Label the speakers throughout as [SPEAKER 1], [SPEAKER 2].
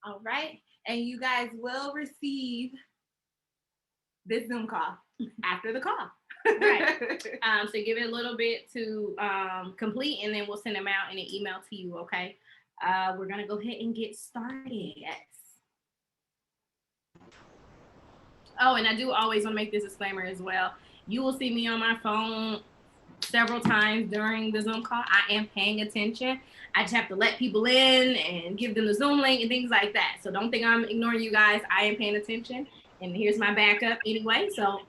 [SPEAKER 1] All right. And you guys will receive this Zoom call after the call.
[SPEAKER 2] Right. So give it a little bit to complete, and then we'll send them out in an email to you, okay? We're going to go ahead and get started. Oh, and I do always want to make this disclaimer as well. You will see me on my phone several times during the Zoom call. I am paying attention. I just have to let people in and give them the Zoom link and things like that. So don't think I'm ignoring you guys. I am paying attention. And here's my backup anyway. So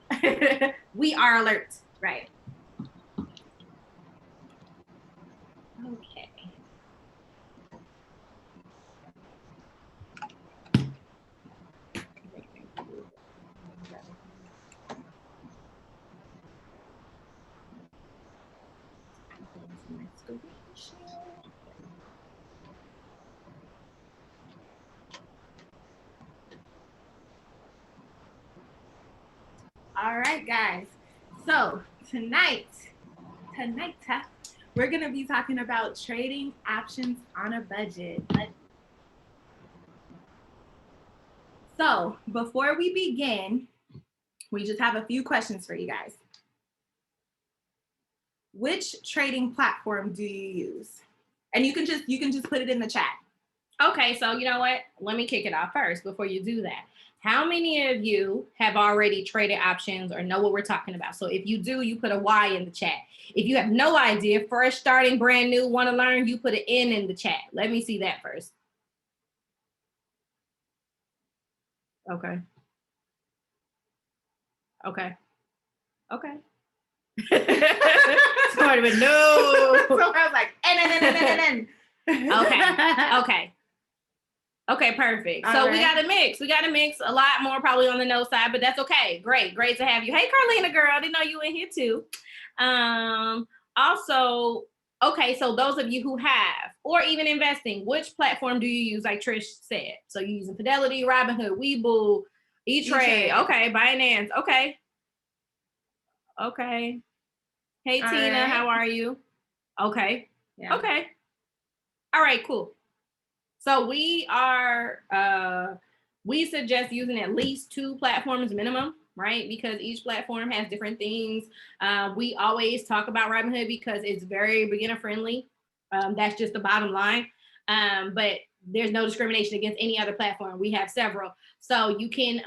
[SPEAKER 2] we are alert, right? Okay.
[SPEAKER 1] All right, guys. So tonight, we're going to be talking about trading options on a budget. So before we begin, we just have a few questions for you guys. Which trading platform do you use? And you can just put it in the chat.
[SPEAKER 2] Okay, so you know what? Let me kick it off first before you do that. How many of you have already traded options or know what we're talking about? So if you do, you put a Y in the chat. If you have no idea, fresh, starting, brand new, want to learn, you put an N in the chat. Let me see that first. Okay. Okay. Okay. Sorry, but no.
[SPEAKER 1] So I was like, N.
[SPEAKER 2] Okay. Okay, perfect. So
[SPEAKER 1] right.
[SPEAKER 2] we got a mix. We got a mix. A lot more probably on the no side, but that's okay. Great to have you. Hey, Carlina, girl. I didn't know you in here too. Also, okay, so those of you who have, or even investing, which platform do you use? Like Trish said. So you're using Fidelity, Robinhood, Webull, E-Trade. Okay, Binance. Okay. Hey,
[SPEAKER 1] all
[SPEAKER 2] Tina,
[SPEAKER 1] right.
[SPEAKER 2] how are you? Okay.
[SPEAKER 1] Yeah.
[SPEAKER 2] Okay. All right, cool. So we suggest using at least 2 platforms minimum, right? Because each platform has different things. We always talk about Robinhood because it's very beginner friendly. That's just the bottom line. But there's no discrimination against any other platform. We have several. So you can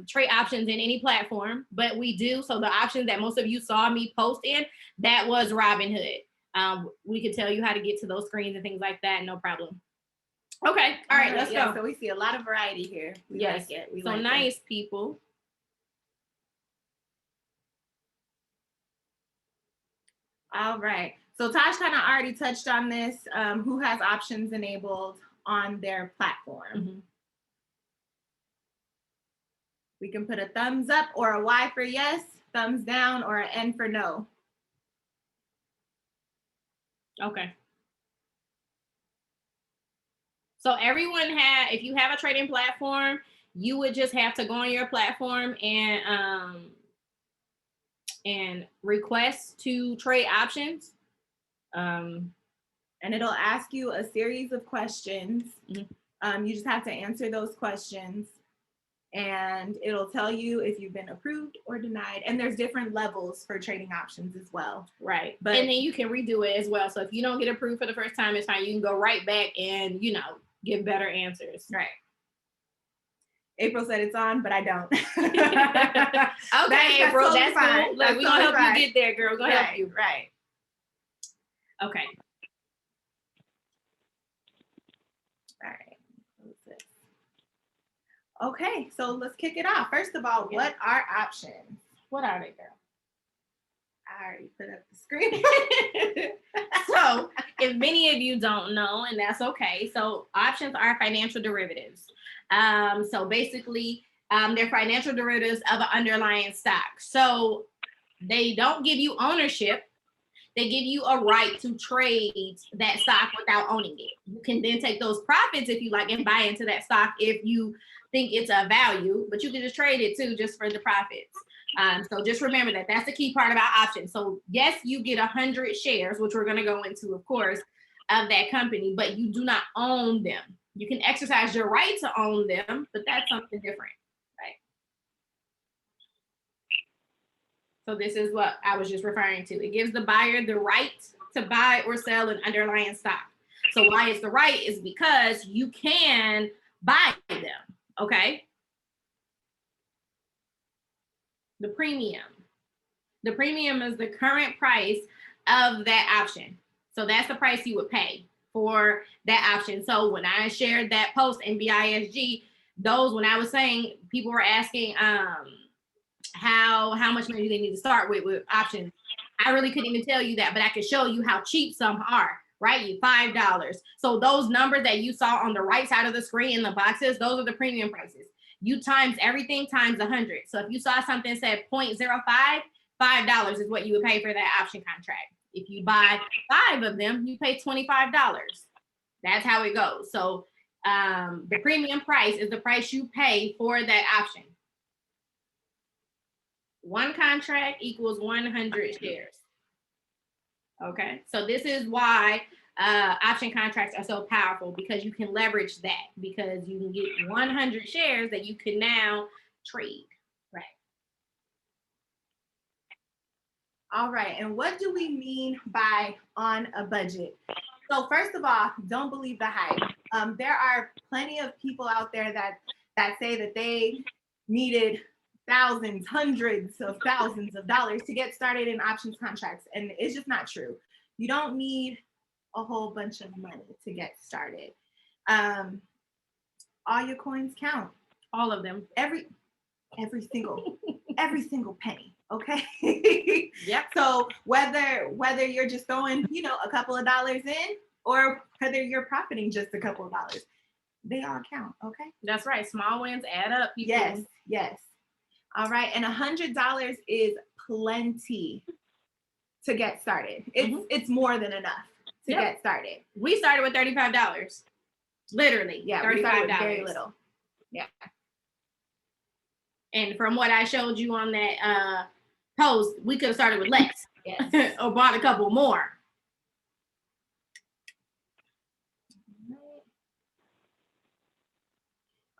[SPEAKER 2] trade options in any platform, but we do. So the options that most of you saw me post in, that was Robinhood. We could tell you how to get to those screens and things like that. No problem. Okay. All right, let's go.
[SPEAKER 1] So we see a lot of variety here. We like it. We like
[SPEAKER 2] nice,
[SPEAKER 1] it.
[SPEAKER 2] People.
[SPEAKER 1] All right. So Taj kind of already touched on this. Who has options enabled on their platform? Mm-hmm. We can put a thumbs up or a Y for yes, thumbs down, or an N for no.
[SPEAKER 2] Okay. So everyone if you have a trading platform, you would just have to go on your platform and request to trade options.
[SPEAKER 1] And it'll ask you a series of questions. Mm-hmm. You just have to answer those questions. And it'll tell you if you've been approved or denied. And there's different levels for trading options as well.
[SPEAKER 2] Right. But and then you can redo it as well. So if you don't get approved for the first time, it's fine. You can go right back and, give better answers.
[SPEAKER 1] Right. April said it's on, but I don't.
[SPEAKER 2] Okay, April, that's fine. Cool. Look, we're going to help you get there, girl. We're going to help you.
[SPEAKER 1] Right.
[SPEAKER 2] Okay.
[SPEAKER 1] All right. Okay, so let's kick it off. First of all, what are options?
[SPEAKER 2] What are they, girl?
[SPEAKER 1] I already put up the screen.
[SPEAKER 2] So, if many of you don't know, and that's okay. So, options are financial derivatives. So basically, they're financial derivatives of an underlying stock. So, they don't give you ownership. They give you a right to trade that stock without owning it. You can then take those profits if you like and buy into that stock if you think it's a value, but you can just trade it too just for the profits. So just remember that that's the key part about options. So yes, you get 100 shares, which we're going to go into, of course, of that company, but you do not own them. You can exercise your right to own them, but that's something different, right? So this is what I was just referring to. It gives the buyer the right to buy or sell an underlying stock. So why it's the right is because you can buy them, okay? The premium. The premium is the current price of that option. So that's the price you would pay for that option. So when I shared that post in BISG, those, when I was saying, people were asking how much money do they need to start with options. I really couldn't even tell you that, but I could show you how cheap some are, right? $5. So those numbers that you saw on the right side of the screen in the boxes, those are the premium prices. You times everything times 100. So if you saw something said 0.05, $5 is what you would pay for that option contract. If you buy 5 of them, you pay $25. That's how it goes. So the premium price is the price you pay for that option. One contract equals 100 shares. Okay, so this is why option contracts are so powerful, because you can leverage that, because you can get 100 shares that you can now trade. Right.
[SPEAKER 1] All right, and what do we mean by on a budget? So first of all, don't believe the hype. There are plenty of people out there that say that they needed thousands, hundreds of thousands of dollars to get started in options contracts, and it's just not true. You don't need a whole bunch of money to get started. All your coins count.
[SPEAKER 2] All of them.
[SPEAKER 1] Every single penny. Okay.
[SPEAKER 2] Yep.
[SPEAKER 1] So whether you're just throwing, a couple of dollars in, or whether you're profiting just a couple of dollars, they all count. Okay.
[SPEAKER 2] That's right. Small wins add up.
[SPEAKER 1] Yes. All right. And $100 is plenty to get started. It's more than enough to get started.
[SPEAKER 2] We started with $35. Literally.
[SPEAKER 1] Yeah.
[SPEAKER 2] $35.
[SPEAKER 1] We started with very little. Yeah.
[SPEAKER 2] And from what I showed you on that post, we could have started with less.
[SPEAKER 1] Yes.
[SPEAKER 2] Or bought a couple more.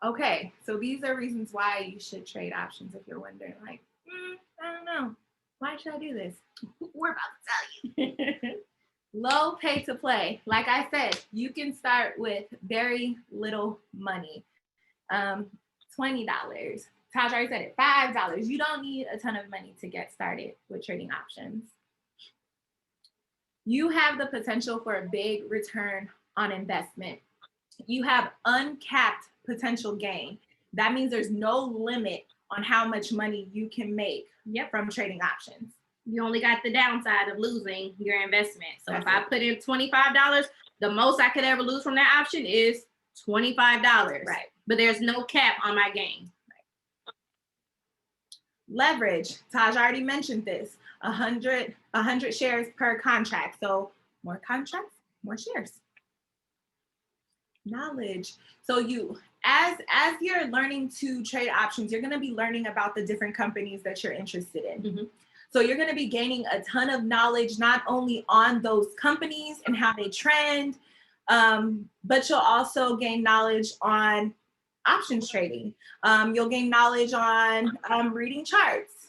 [SPEAKER 1] Okay, so these are reasons why you should trade options. If you're wondering, like, I don't know, why should I do this? We're about to tell you. Low pay to play. Like I said, you can start with very little money. $20. Taj already said it, $5. You don't need a ton of money to get started with trading options. You have the potential for a big return on investment. You have uncapped potential gain. That means there's no limit on how much money you can make from trading options.
[SPEAKER 2] You only got the downside of losing your investment. So if I put in $25, the most I could ever lose from that option is $25.
[SPEAKER 1] Right.
[SPEAKER 2] But there's no cap on my gain.
[SPEAKER 1] Right. Leverage. Taj already mentioned this. 100 shares per contract. So more contracts, more shares. Knowledge. So you, as you're learning to trade options, you're going to be learning about the different companies that you're interested in. Mm-hmm. So you're going to be gaining a ton of knowledge, not only on those companies and how they trend, but you'll also gain knowledge on options trading. You'll gain knowledge on reading charts,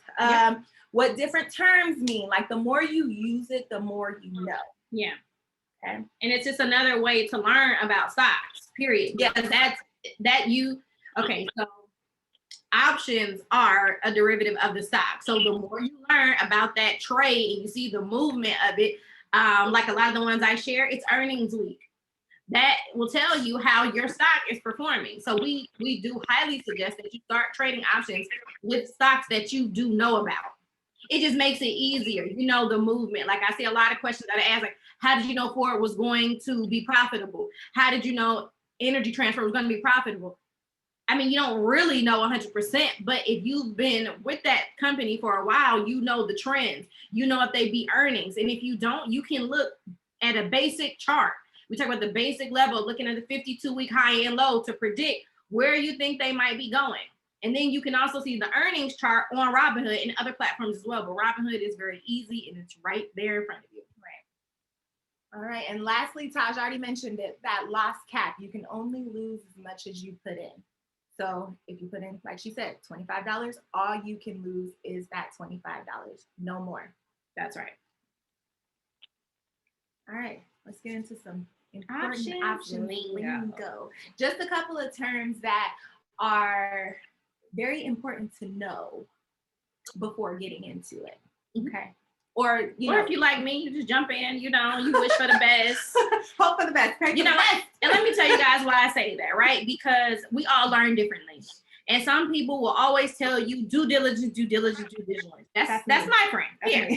[SPEAKER 1] what different terms mean. Like the more you use it, the more you know.
[SPEAKER 2] Yeah. Okay. And it's just another way to learn about stocks, period. Yeah, so options are a derivative of the stock. So the more you learn about that trade and you see the movement of it, like a lot of the ones I share, it's earnings week. That will tell you how your stock is performing. So we do highly suggest that you start trading options with stocks that you do know about. It just makes it easier. You know the movement. Like I see a lot of questions that I ask, like, how did you know Ford was going to be profitable? How did you know Energy Transfer was going to be profitable? I mean, you don't really know 100%, but if you've been with that company for a while, you know the trends. You know if they be earnings. And if you don't, you can look at a basic chart. We talk about the basic level, looking at the 52-week high and low to predict where you think they might be going. And then you can also see the earnings chart on Robinhood and other platforms as well. But Robinhood is very easy and it's right there in front of you.
[SPEAKER 1] All right. And lastly, Taj already mentioned it, that loss cap. You can only lose as much as you put in. So if you put in, like she said, $25, all you can lose is that $25, no more.
[SPEAKER 2] That's right.
[SPEAKER 1] All right. Let's get into some important
[SPEAKER 2] option
[SPEAKER 1] lingo. Just a couple of terms that are very important to know before getting into it. Okay. Or
[SPEAKER 2] if you like me, you just jump in, you wish for the best.
[SPEAKER 1] Hope for the best.
[SPEAKER 2] And let me tell you guys why I say that, right? Because we all learn differently. And some people will always tell you, due diligence. That's my friend. Here.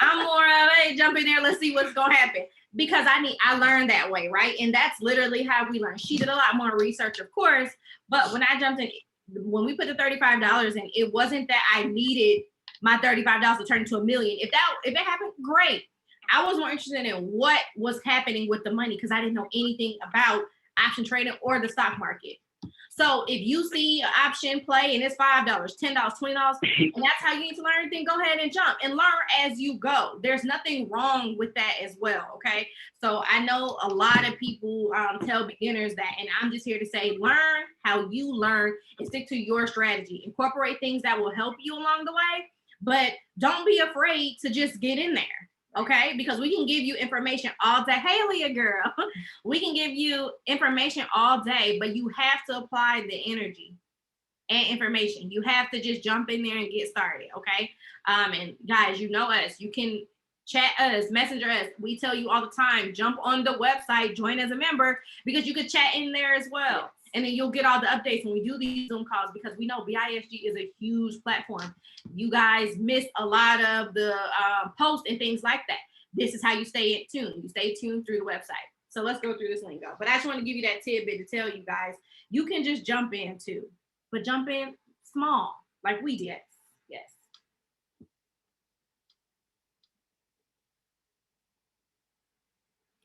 [SPEAKER 2] I'm more of, hey, jump in there, let's see what's gonna happen. Because I learned that way, right? And that's literally how we learn. She did a lot more research, of course, but when I jumped in, when we put the $35 in, it wasn't that I needed my $35 to turn into $1 million. If it happened, great. I was more interested in what was happening with the money because I didn't know anything about option trading or the stock market. So if you see an option play and it's $5, $10, $20, and that's how you need to learn, then go ahead and jump and learn as you go. There's nothing wrong with that as well, okay? So I know a lot of people tell beginners that, and I'm just here to say, learn how you learn and stick to your strategy. Incorporate things that will help you along the way, but don't be afraid to just get in there. Okay, because we can give you information all day. Hey, Leah girl, we can give you information all day, but you have to apply the energy and information. You have to just jump in there and get started. Okay, and guys, you know us. You can chat us, messenger us. We tell you all the time, jump on the website, join as a member because you could chat in there as well. Yes. And then you'll get all the updates when we do these Zoom calls because we know BISG is a huge platform. You guys miss a lot of the posts and things like that. This is how you stay in tune. You stay tuned through the website. So let's go through this lingo. But I just want to give you that tidbit to tell you guys, you can just jump in too, but jump in small like we did. Yes.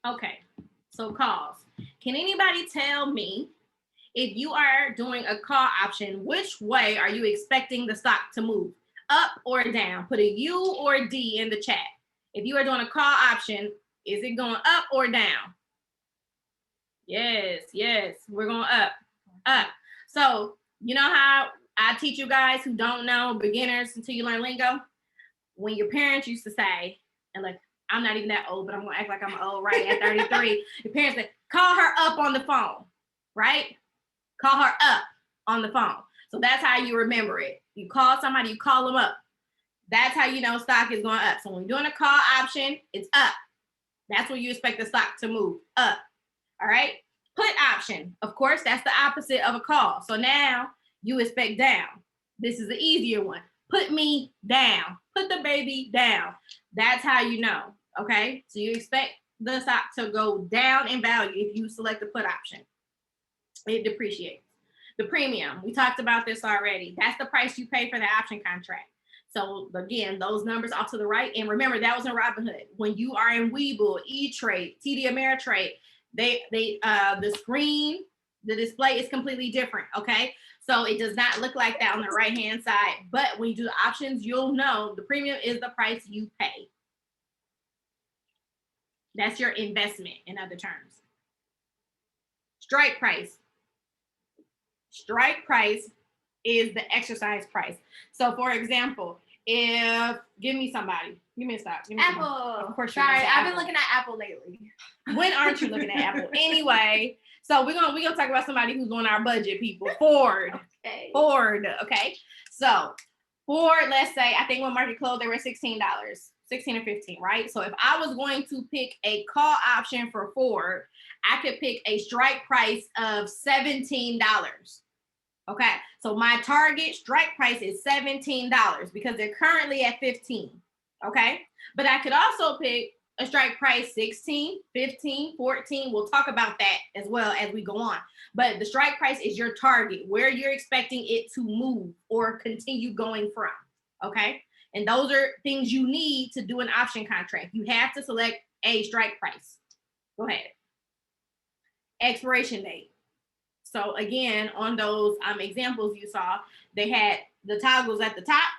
[SPEAKER 2] Okay, so calls. Can anybody tell me if you are doing a call option, which way are you expecting the stock to move? Up or down? Put a U or a D in the chat. If you are doing a call option, is it going up or down? Yes, we're going up. So you know how I teach you guys who don't know, beginners until you learn lingo? When your parents used to say, and like, I'm not even that old, but I'm gonna act like I'm old, right? At 33, your parents said, call her up on the phone, right? Call her up on the phone. So that's how you remember it. You call somebody, you call them up. That's how you know stock is going up. So when you're doing a call option, it's up. That's where you expect the stock to move, up. All right? Put option. Of course, that's the opposite of a call. So now you expect down. This is the easier one. Put me down. Put the baby down. That's how you know, okay? So you expect the stock to go down in value if you select the put option. It depreciates. The premium, we talked about this already. That's the price you pay for the option contract. So again, those numbers off to the right. And remember, that was in Robinhood. When you are in Webull, E-Trade, TD Ameritrade, the screen, the display is completely different, okay? So it does not look like that on the right-hand side. But when you do the options, you'll know the premium is the price you pay. That's your investment, in other terms. Strike price. Strike price is the exercise price. So for example, give me a stock.
[SPEAKER 1] Apple.
[SPEAKER 2] Of course.
[SPEAKER 1] Sorry, I've been looking at Apple lately.
[SPEAKER 2] When aren't you looking at Apple? Anyway, so we're gonna talk about somebody who's on our budget, people. Ford. Okay. Ford. Okay. So Ford, let's say, I think when market closed, they were $16, 16 or 15, right? So if I was going to pick a call option for Ford, I could pick a strike price of $17. Okay, so my target strike price is $17 because they're currently at 15. Okay, but I could also pick a strike price 16, 15, 14. We'll talk about that as well as we go on. But the strike price is your target, where you're expecting it to move or continue going from. Okay, and those are things you need to do an option contract. You have to select a strike price. Go ahead. Expiration date. So again, on those examples you saw, they had the toggles at the top.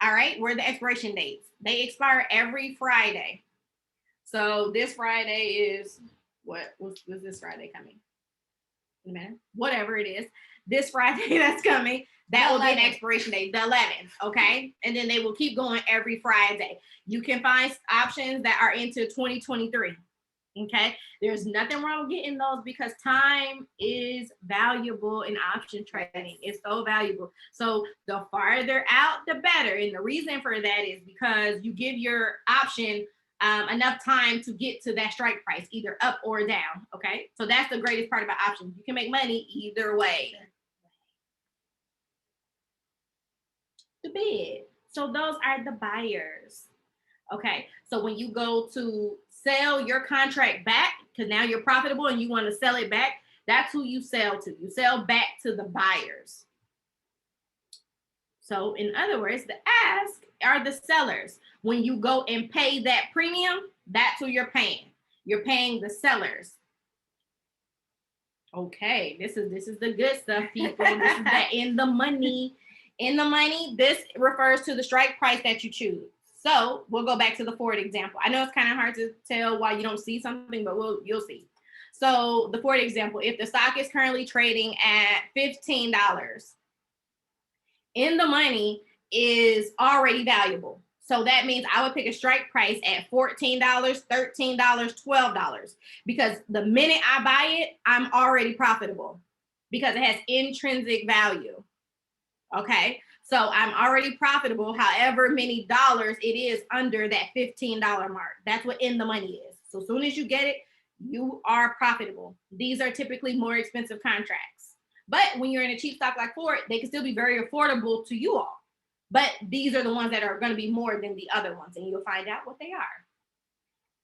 [SPEAKER 2] All right, where the expiration dates. They expire every Friday. So this Friday is what was this Friday coming? In a minute. Whatever it is, this Friday that's coming, that will be an expiration date, the 11th. Okay. And then they will keep going every Friday. You can find options that are into 2023. Okay. There's nothing wrong with getting those because time is valuable in option trading. It's so valuable. So the farther out, the better. And the reason for that is because you give your option enough time to get to that strike price, either up or down. Okay. So that's the greatest part about options. You can make money either way. The bid. So those are the buyers. Okay. So when you go to sell your contract back, because now you're profitable and you want to sell it back, that's who you sell to. You sell back to the buyers. So in other words, the ask are the sellers. When you go and pay that premium, that's who you're paying. You're paying the sellers. Okay, this is the good stuff, people. This is the in the money. In the money, this refers to the strike price that you choose. So we'll go back to the Ford example. I know it's kind of hard to tell why you don't see something, but you'll see. So the Ford example, if the stock is currently trading at $15, in the money is already valuable. So that means I would pick a strike price at $14, $13, $12, because the minute I buy it, I'm already profitable because it has intrinsic value. Okay. So I'm already profitable, however many dollars it is under that $15 mark. That's what in the money is. So as soon as you get it, you are profitable. These are typically more expensive contracts. But when you're in a cheap stock like Ford, they can still be very affordable to you all. But these are the ones that are going to be more than the other ones, and you'll find out what they are.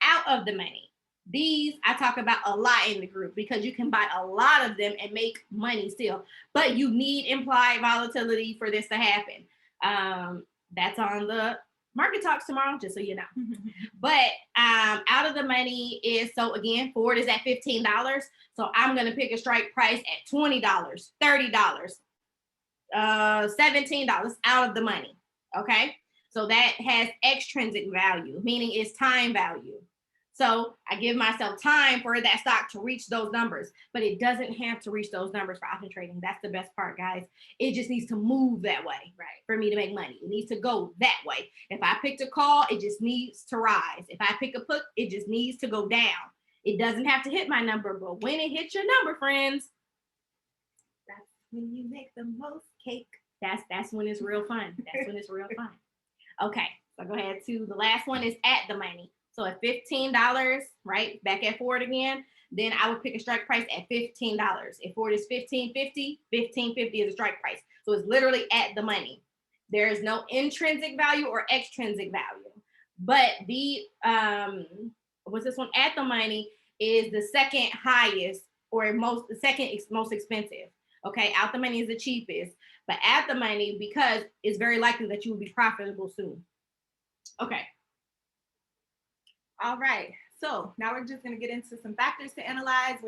[SPEAKER 2] Out of the money. These I talk about a lot in the group because you can buy a lot of them and make money still, but you need implied volatility for this to happen. That's on the market talks tomorrow, just so you know. But out of the money is, so again, Ford is at $15. So I'm going to pick a strike price at $20, $30, $17 out of the money. Okay. So that has extrinsic value, meaning it's time value. So I give myself time for that stock to reach those numbers, but it doesn't have to reach those numbers for option trading. That's the best part, guys. It just needs to move that way, right? For me to make money, it needs to go that way. If I picked a call, it just needs to rise. If I pick a put, it just needs to go down. It doesn't have to hit my number, but when it hits your number, friends, that's when you make the most cake. That's when it's real fun. That's when it's real fun. Okay, so go ahead to the last one is at the money. So at $15, right, back at Ford again, then I would pick a strike price at $15. If Ford is $15.50, $15.50 is a strike price. So it's literally at the money. There is no intrinsic value or extrinsic value. But the, what's this one? At the money is the second highest or the second most expensive. Okay, out the money is the cheapest. But at the money, because it's very likely that you will be profitable soon. Okay.
[SPEAKER 1] All right. So now we're just going to get into some factors to analyze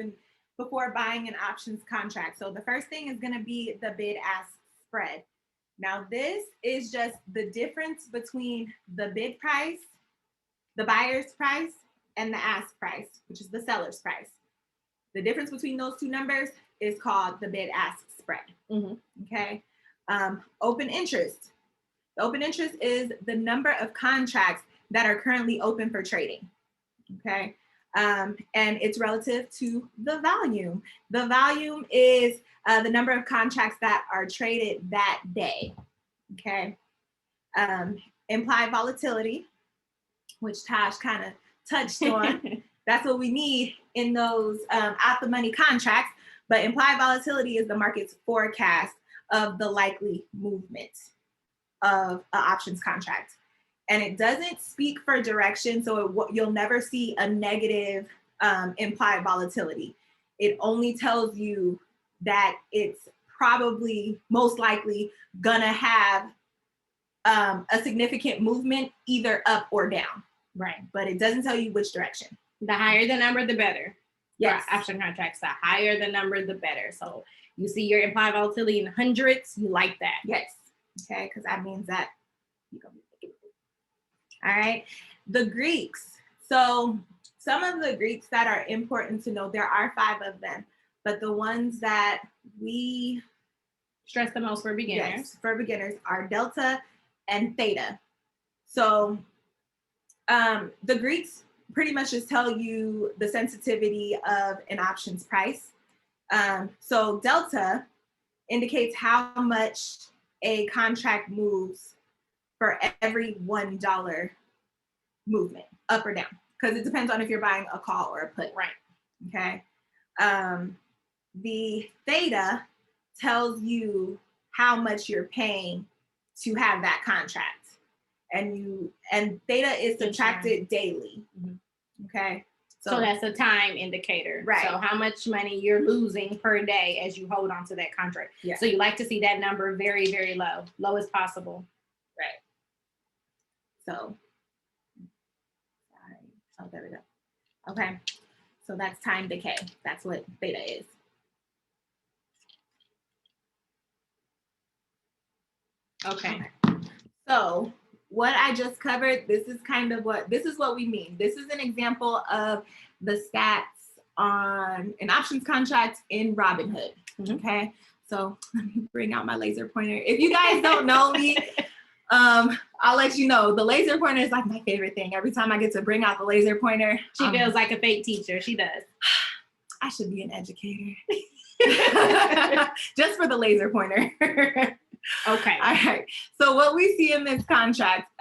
[SPEAKER 1] before buying an options contract. So the first thing is going to be the bid-ask spread. Now this is just the difference between the bid price, the buyer's price, and the ask price, which is the seller's price. The difference between those two numbers is called the bid-ask spread. Mm-hmm. Okay. Open interest. The open interest is the number of contracts that are currently open for trading. Okay. And it's relative to the volume. The volume is the number of contracts that are traded that day. Okay. Implied volatility, which Taj kind of touched on. That's what we need in those out the money contracts. But implied volatility is the market's forecast of the likely movement of an options contract. And it doesn't speak for direction, so you'll never see a negative implied volatility. It only tells you that it's probably most likely gonna have a significant movement either up or down.
[SPEAKER 2] Right.
[SPEAKER 1] But it doesn't tell you which direction.
[SPEAKER 2] The higher the number, the better.
[SPEAKER 1] Yes.
[SPEAKER 2] For option contracts, the higher the number, the better. So you see your implied volatility in hundreds, you like that.
[SPEAKER 1] Yes. Okay, because that means that you're gonna be. All right. The Greeks. So some of the Greeks that are important to know, there are 5 of them, but the ones that we
[SPEAKER 2] stress the most for beginners,
[SPEAKER 1] are delta and theta. So the Greeks pretty much just tell you the sensitivity of an options price. So delta indicates how much a contract moves for every $1 movement, up or down, because it depends on if you're buying a call or a put.
[SPEAKER 2] Right.
[SPEAKER 1] Okay. The theta tells you how much you're paying to have that contract. And theta is subtracted daily. Mm-hmm. Okay.
[SPEAKER 2] So that's a time indicator.
[SPEAKER 1] Right.
[SPEAKER 2] So how much money you're losing per day as you hold on to that contract. Yeah. So you like to see that number very, very low as possible.
[SPEAKER 1] Right. So, oh, there we go. Okay. So that's time decay. That's what theta is.
[SPEAKER 2] Okay.
[SPEAKER 1] So what I just covered, this is what we mean. This is an example of the stats on an options contract in Robinhood. Mm-hmm. Okay. So let me bring out my laser pointer. If you guys don't know me, I'll let you know. The laser pointer is like my favorite thing. Every time I get to bring out the laser pointer,
[SPEAKER 2] she feels like a fake teacher. She does.
[SPEAKER 1] I should be an educator. Just for the laser pointer.
[SPEAKER 2] Okay.
[SPEAKER 1] All right. So what we see in this contract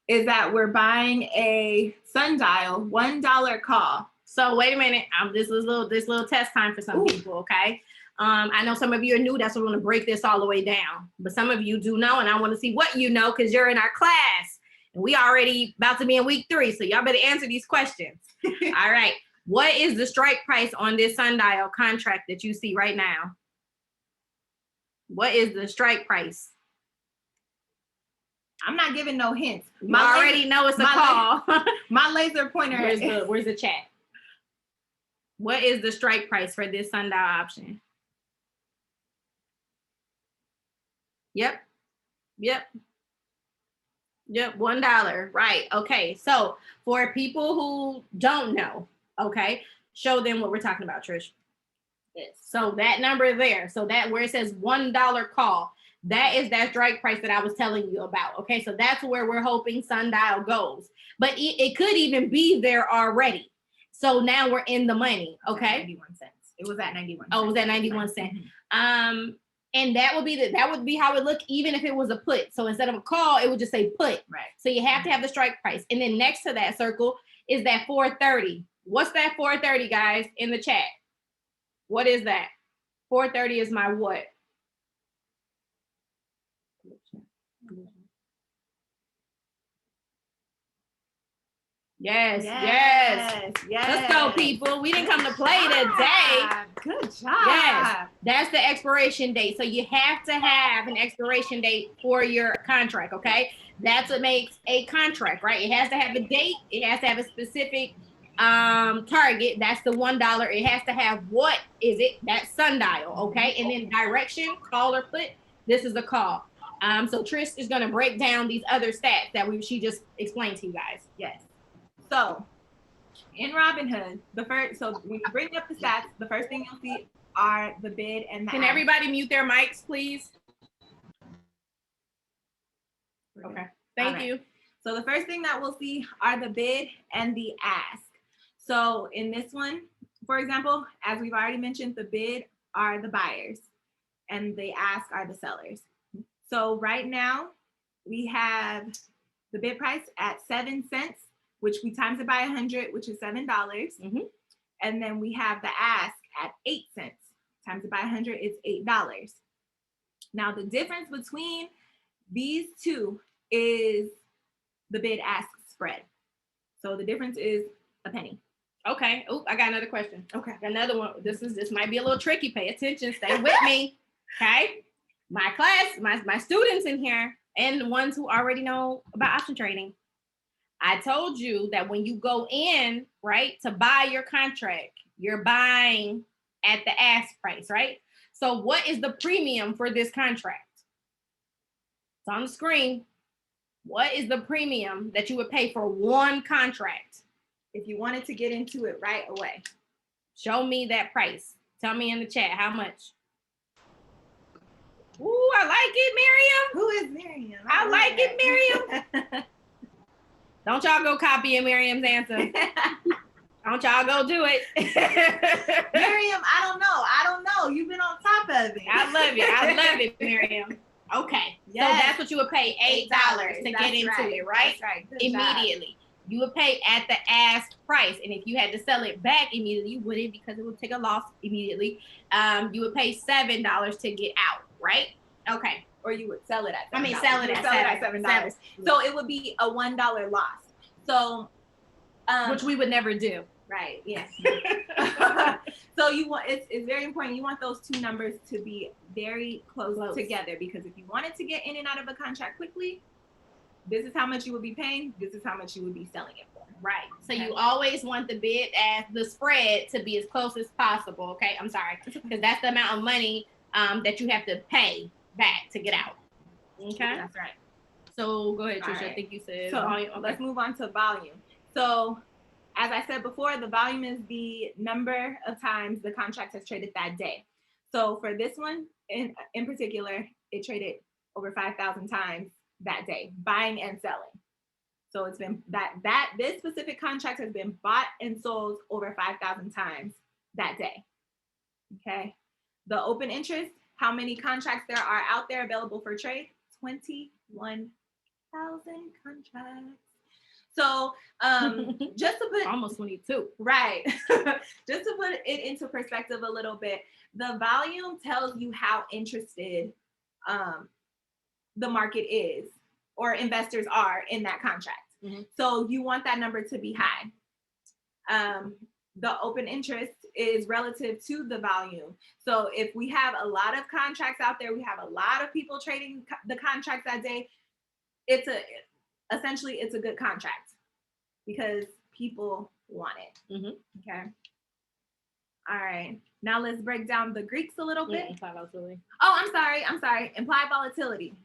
[SPEAKER 1] is that we're buying a sundial $1 call.
[SPEAKER 2] So wait a minute. This little test time for some people. Okay. I know some of you are new. That's why we're going to break this all the way down. But some of you do know, and I want to see what you know because you're in our class. And we already about to be in week 3. So y'all better answer these questions. All right. What is the strike price on this sundial contract that you see right now? What is the strike price?
[SPEAKER 1] I'm not giving no hints.
[SPEAKER 2] You already know it's a call.
[SPEAKER 1] My laser pointer.
[SPEAKER 2] Where's the chat? What is the strike price for this sundial option? Yep. $1. Right. Okay. So for people who don't know, okay, show them what we're talking about, Trish. Yes. So that number there, so that where it says $1 call, that is that strike price that I was telling you about. Okay. So that's where we're hoping sundial goes. But it could even be there already. So now we're in the money. Okay.
[SPEAKER 1] 91 cents. It was at 91 cents.
[SPEAKER 2] Oh, it was at 91 cents. Mm-hmm. And that would be how it looked even if it was a put. So instead of a call, it would just say put.
[SPEAKER 1] Right.
[SPEAKER 2] So you have to have the strike price. And then next to that circle is that 430. What's that 430, guys, in the chat? What is that? 430 is my what? Yes. Let's go, people. We didn't come to play today.
[SPEAKER 1] Good job.
[SPEAKER 2] Yes, that's the expiration date. So you have to have an expiration date for your contract, okay? That's what makes a contract, right? It has to have a date. It has to have a specific target. That's the $1. It has to have what is it? That sundial, okay? And then direction, call or put. This is the call. So Trish is going to break down these other stats that she just explained to you guys.
[SPEAKER 1] Yes. So in Robinhood, when you bring up the stats, the first thing you'll see are the bid and the
[SPEAKER 2] Can
[SPEAKER 1] ask.
[SPEAKER 2] Everybody mute their mics, please? Okay. Thank you.
[SPEAKER 1] So the first thing that we'll see are the bid and the ask. So in this one, for example, as we've already mentioned, the bid are the buyers and the ask are the sellers. So right now we have the bid price at 7 cents, which we times it by 100, which is $7. Mm-hmm. And then we have the ask at 8 cents. Times it by 100 is $8. Now the difference between these two is the bid ask spread. So the difference is a penny.
[SPEAKER 2] Okay. Oh, I got another question.
[SPEAKER 1] Okay.
[SPEAKER 2] Another one. This might be a little tricky. Pay attention. Stay with me. Okay. My class, my students in here, and the ones who already know about option trading. I told you that when you go in, right, to buy your contract, you're buying at the ask price, right? So what is the premium for this contract? It's on the screen. What is the premium that you would pay for one contract?
[SPEAKER 1] If you wanted to get into it right away.
[SPEAKER 2] Show me that price. Tell me in the chat how much. Ooh, I like it, Miriam.
[SPEAKER 1] Who is Miriam?
[SPEAKER 2] I like it, Miriam. Don't y'all go copying Miriam's answer. Don't y'all go do it.
[SPEAKER 1] Miriam, I don't know. You've been on top of it.
[SPEAKER 2] I love it, Miriam. Okay. Yes. So that's what you would pay $8 to get into it, right?
[SPEAKER 1] That's right. Good
[SPEAKER 2] immediately. Job. You would pay at the ask price. And if you had to sell it back immediately, you wouldn't because it would take a loss immediately. You would pay $7 to get out, right? Okay.
[SPEAKER 1] Or you would sell it at $7.
[SPEAKER 2] Sell it at $7.
[SPEAKER 1] So it would be a $1 loss. So
[SPEAKER 2] which we would never do.
[SPEAKER 1] Right. Yes. So you want it's very important. You want those two numbers to be very close together, because if you wanted to get in and out of a contract quickly, this is how much you would be paying. This is how much you would be selling it for.
[SPEAKER 2] Right. So you always want the bid as the spread to be as close as possible. Okay. I'm sorry, because that's the amount of money that you have to pay back to get out. Okay.
[SPEAKER 1] That's right.
[SPEAKER 2] So go ahead, Trisha.
[SPEAKER 1] Right.
[SPEAKER 2] I think you said
[SPEAKER 1] so
[SPEAKER 2] volume. Okay.
[SPEAKER 1] Let's move on to volume. So as I said before, the volume is the number of times the contract has traded that day. So for this one in particular, it traded over 5,000 times that day, buying and selling. So it's been this specific contract has been bought and sold over 5,000 times that day. Okay. The open interest, how many contracts there are out there available for trade? 21,000 contracts. So just to put
[SPEAKER 2] almost 22,
[SPEAKER 1] right? Just to put it into perspective a little bit, the volume tells you how interested the market is or investors are in that contract. Mm-hmm. So you want that number to be high. The open interest is relative to the volume. So if we have a lot of contracts out there, we have a lot of people trading the contracts that day, essentially it's a good contract because people want it. Mm-hmm. Okay. All right. Now let's break down the Greeks a little bit.
[SPEAKER 2] Implied volatility.
[SPEAKER 1] Oh, I'm sorry. Implied volatility.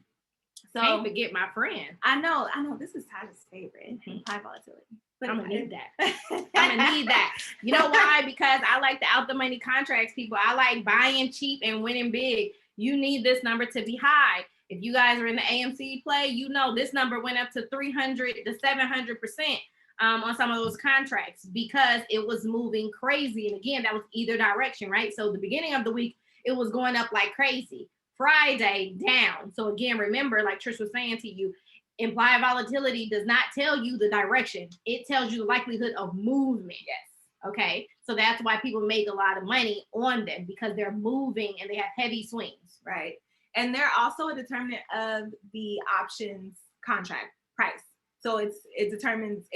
[SPEAKER 1] So
[SPEAKER 2] can't forget my friend.
[SPEAKER 1] I know. This is Tyler's favorite. Mm-hmm. Implied volatility.
[SPEAKER 2] But I'm gonna need that. I'm gonna need that. You know why? Because I like the out the money contracts, people. I like buying cheap and winning big. You need this number to be high. If you guys are in the AMC play, you know this number went up to 300 to 700% on some of those contracts because it was moving crazy. And again, that was either direction, right? So the beginning of the week, it was going up like crazy. Friday down. So again, remember, like Trish was saying to you, implied volatility does not tell you the direction. It tells you the likelihood of movement. Yes. Okay. So that's why people make a lot of money on them because they're moving and they have heavy swings.
[SPEAKER 1] Right. And they're also a determinant of the options contract price. So it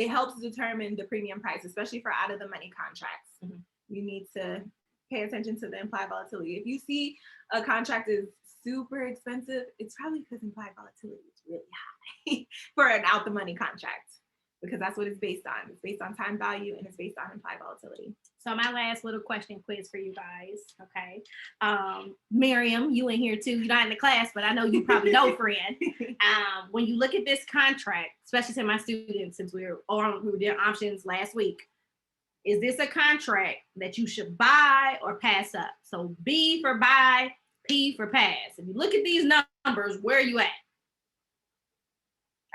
[SPEAKER 1] helps determine the premium price, especially for out of the money contracts. Mm-hmm. You need to pay attention to the implied volatility. If you see a contract is super expensive, it's probably because implied volatility is really high for an out the money contract, because that's what it's based on. It's based on time value and it's based on implied volatility.
[SPEAKER 2] So my last little question quiz for you guys. Okay. Miriam, you in here too. You're not in the class, but I know you probably know, friend. When you look at this contract, especially to my students, since we did options last week, is this a contract that you should buy or pass up? So B for buy, P for pass. If you look at these numbers, where are you at?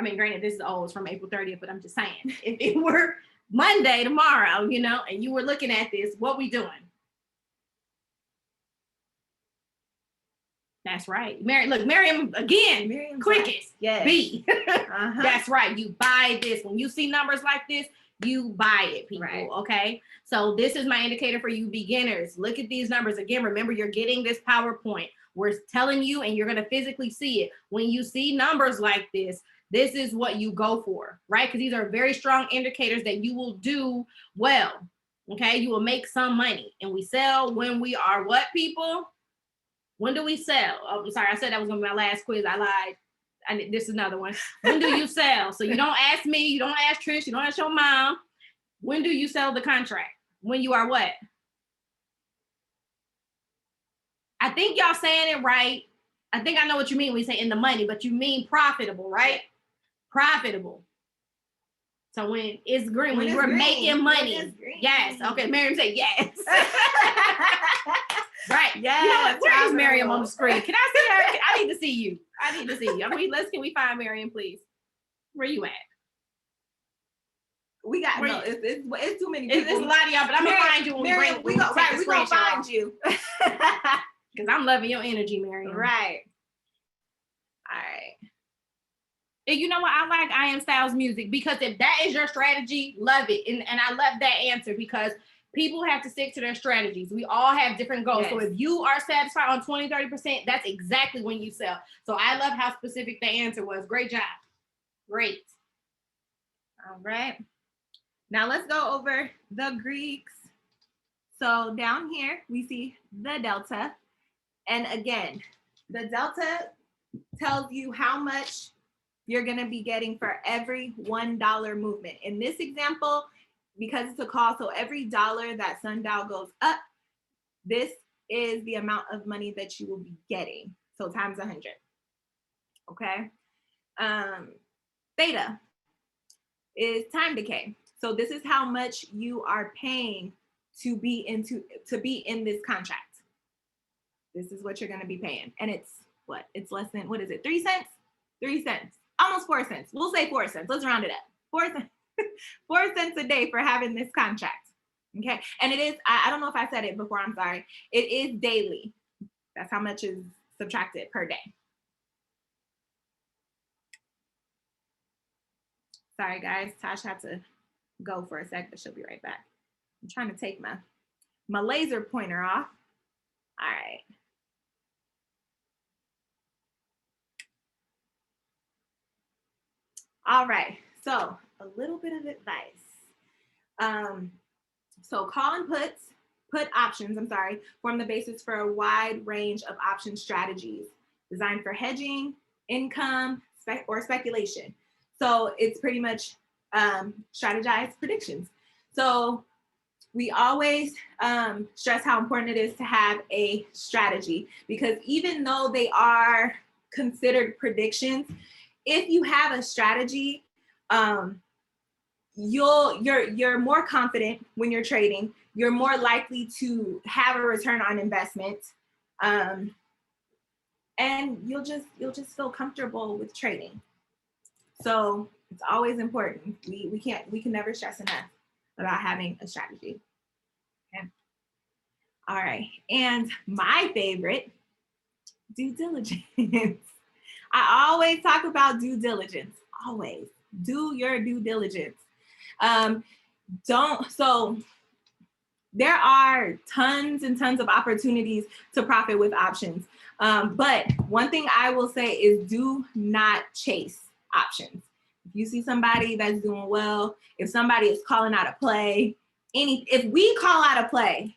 [SPEAKER 2] I mean, granted, this is always from April 30th, but I'm just saying, if it were Monday tomorrow, and you were looking at this, what we doing? That's right. Miriam again, Miriam's quickest. Right.
[SPEAKER 1] Yes.
[SPEAKER 2] B. Uh-huh. That's right. You buy this. When you see numbers like this, you buy it, people. Right. Okay. So this is my indicator for you beginners. Look at these numbers. Again, remember, you're getting this PowerPoint. We're telling you, and you're going to physically see it. When you see numbers like this is what you go for, right? Because these are very strong indicators that you will do well. Okay. You will make some money. And we sell when we are what, people? When do we sell? Oh, I'm sorry. I said that was going to be my last quiz. I lied. This is another one. When do you sell? So you don't ask me, you don't ask Trish, you don't ask your mom. When do you sell the contract? When you are what? I think y'all saying it right. I think I know what you mean when you say in the money, but you mean profitable, right? profitable. So when it's green, when you're
[SPEAKER 1] green,
[SPEAKER 2] making money. Yes. Okay, Miriam said yes. Right.
[SPEAKER 1] Yes.
[SPEAKER 2] You know what? Where is Miriam on the screen? Can I see her? I need to see you. I need to see you. Can we find Miriam, please? Where you at?
[SPEAKER 1] We got it's too many people.
[SPEAKER 2] It's a lot of y'all, but I'm gonna find you when we gonna
[SPEAKER 1] find you.
[SPEAKER 2] Because I'm loving your energy, Miriam.
[SPEAKER 1] Right. All right.
[SPEAKER 2] And you know what? I like I Am Styles music because if that is your strategy, love it. And I love that answer because people have to stick to their strategies. We all have different goals. Yes. So if you are satisfied on 20, 30%, that's exactly when you sell. So I love how specific the answer was. Great job. Great.
[SPEAKER 1] All right. Now let's go over the Greeks. So down here, we see the delta. And again, the delta tells you how much you're going to be getting for every $1 movement. In this example, because it's a call, so every dollar that sundial goes up, this is the amount of money that you will be getting. So times 100. Okay. Theta is time decay. So this is how much you are paying to be in this contract. This is what you're going to be paying. And it's what? It's less than, what is it? 3 cents? 3 cents. Almost 4 cents. We'll say 4 cents. Let's round it up. 4 cents. 4 cents a day for having this contract. Okay. And it is, I don't know if I said it before, I'm sorry. It is daily. That's how much is subtracted per day. Sorry guys, Tosh had to go for a sec, but she'll be right back. I'm trying to take my laser pointer off. All right. All right, so a little bit of advice. So call and put options, form the basis for a wide range of option strategies designed for hedging, income, or speculation. So it's pretty much strategized predictions. So we always stress how important it is to have a strategy because even though they are considered predictions, if you have a strategy, you're more confident when you're trading. You're more likely to have a return on investment, and you'll just feel comfortable with trading. So it's always important. We can never stress enough about having a strategy. Okay. All right, and my favorite, due diligence. I always talk about due diligence. Always do your due diligence. So there are tons and tons of opportunities to profit with options. But one thing I will say is do not chase options. If you see somebody that's doing well, if somebody is calling out a play, if we call out a play,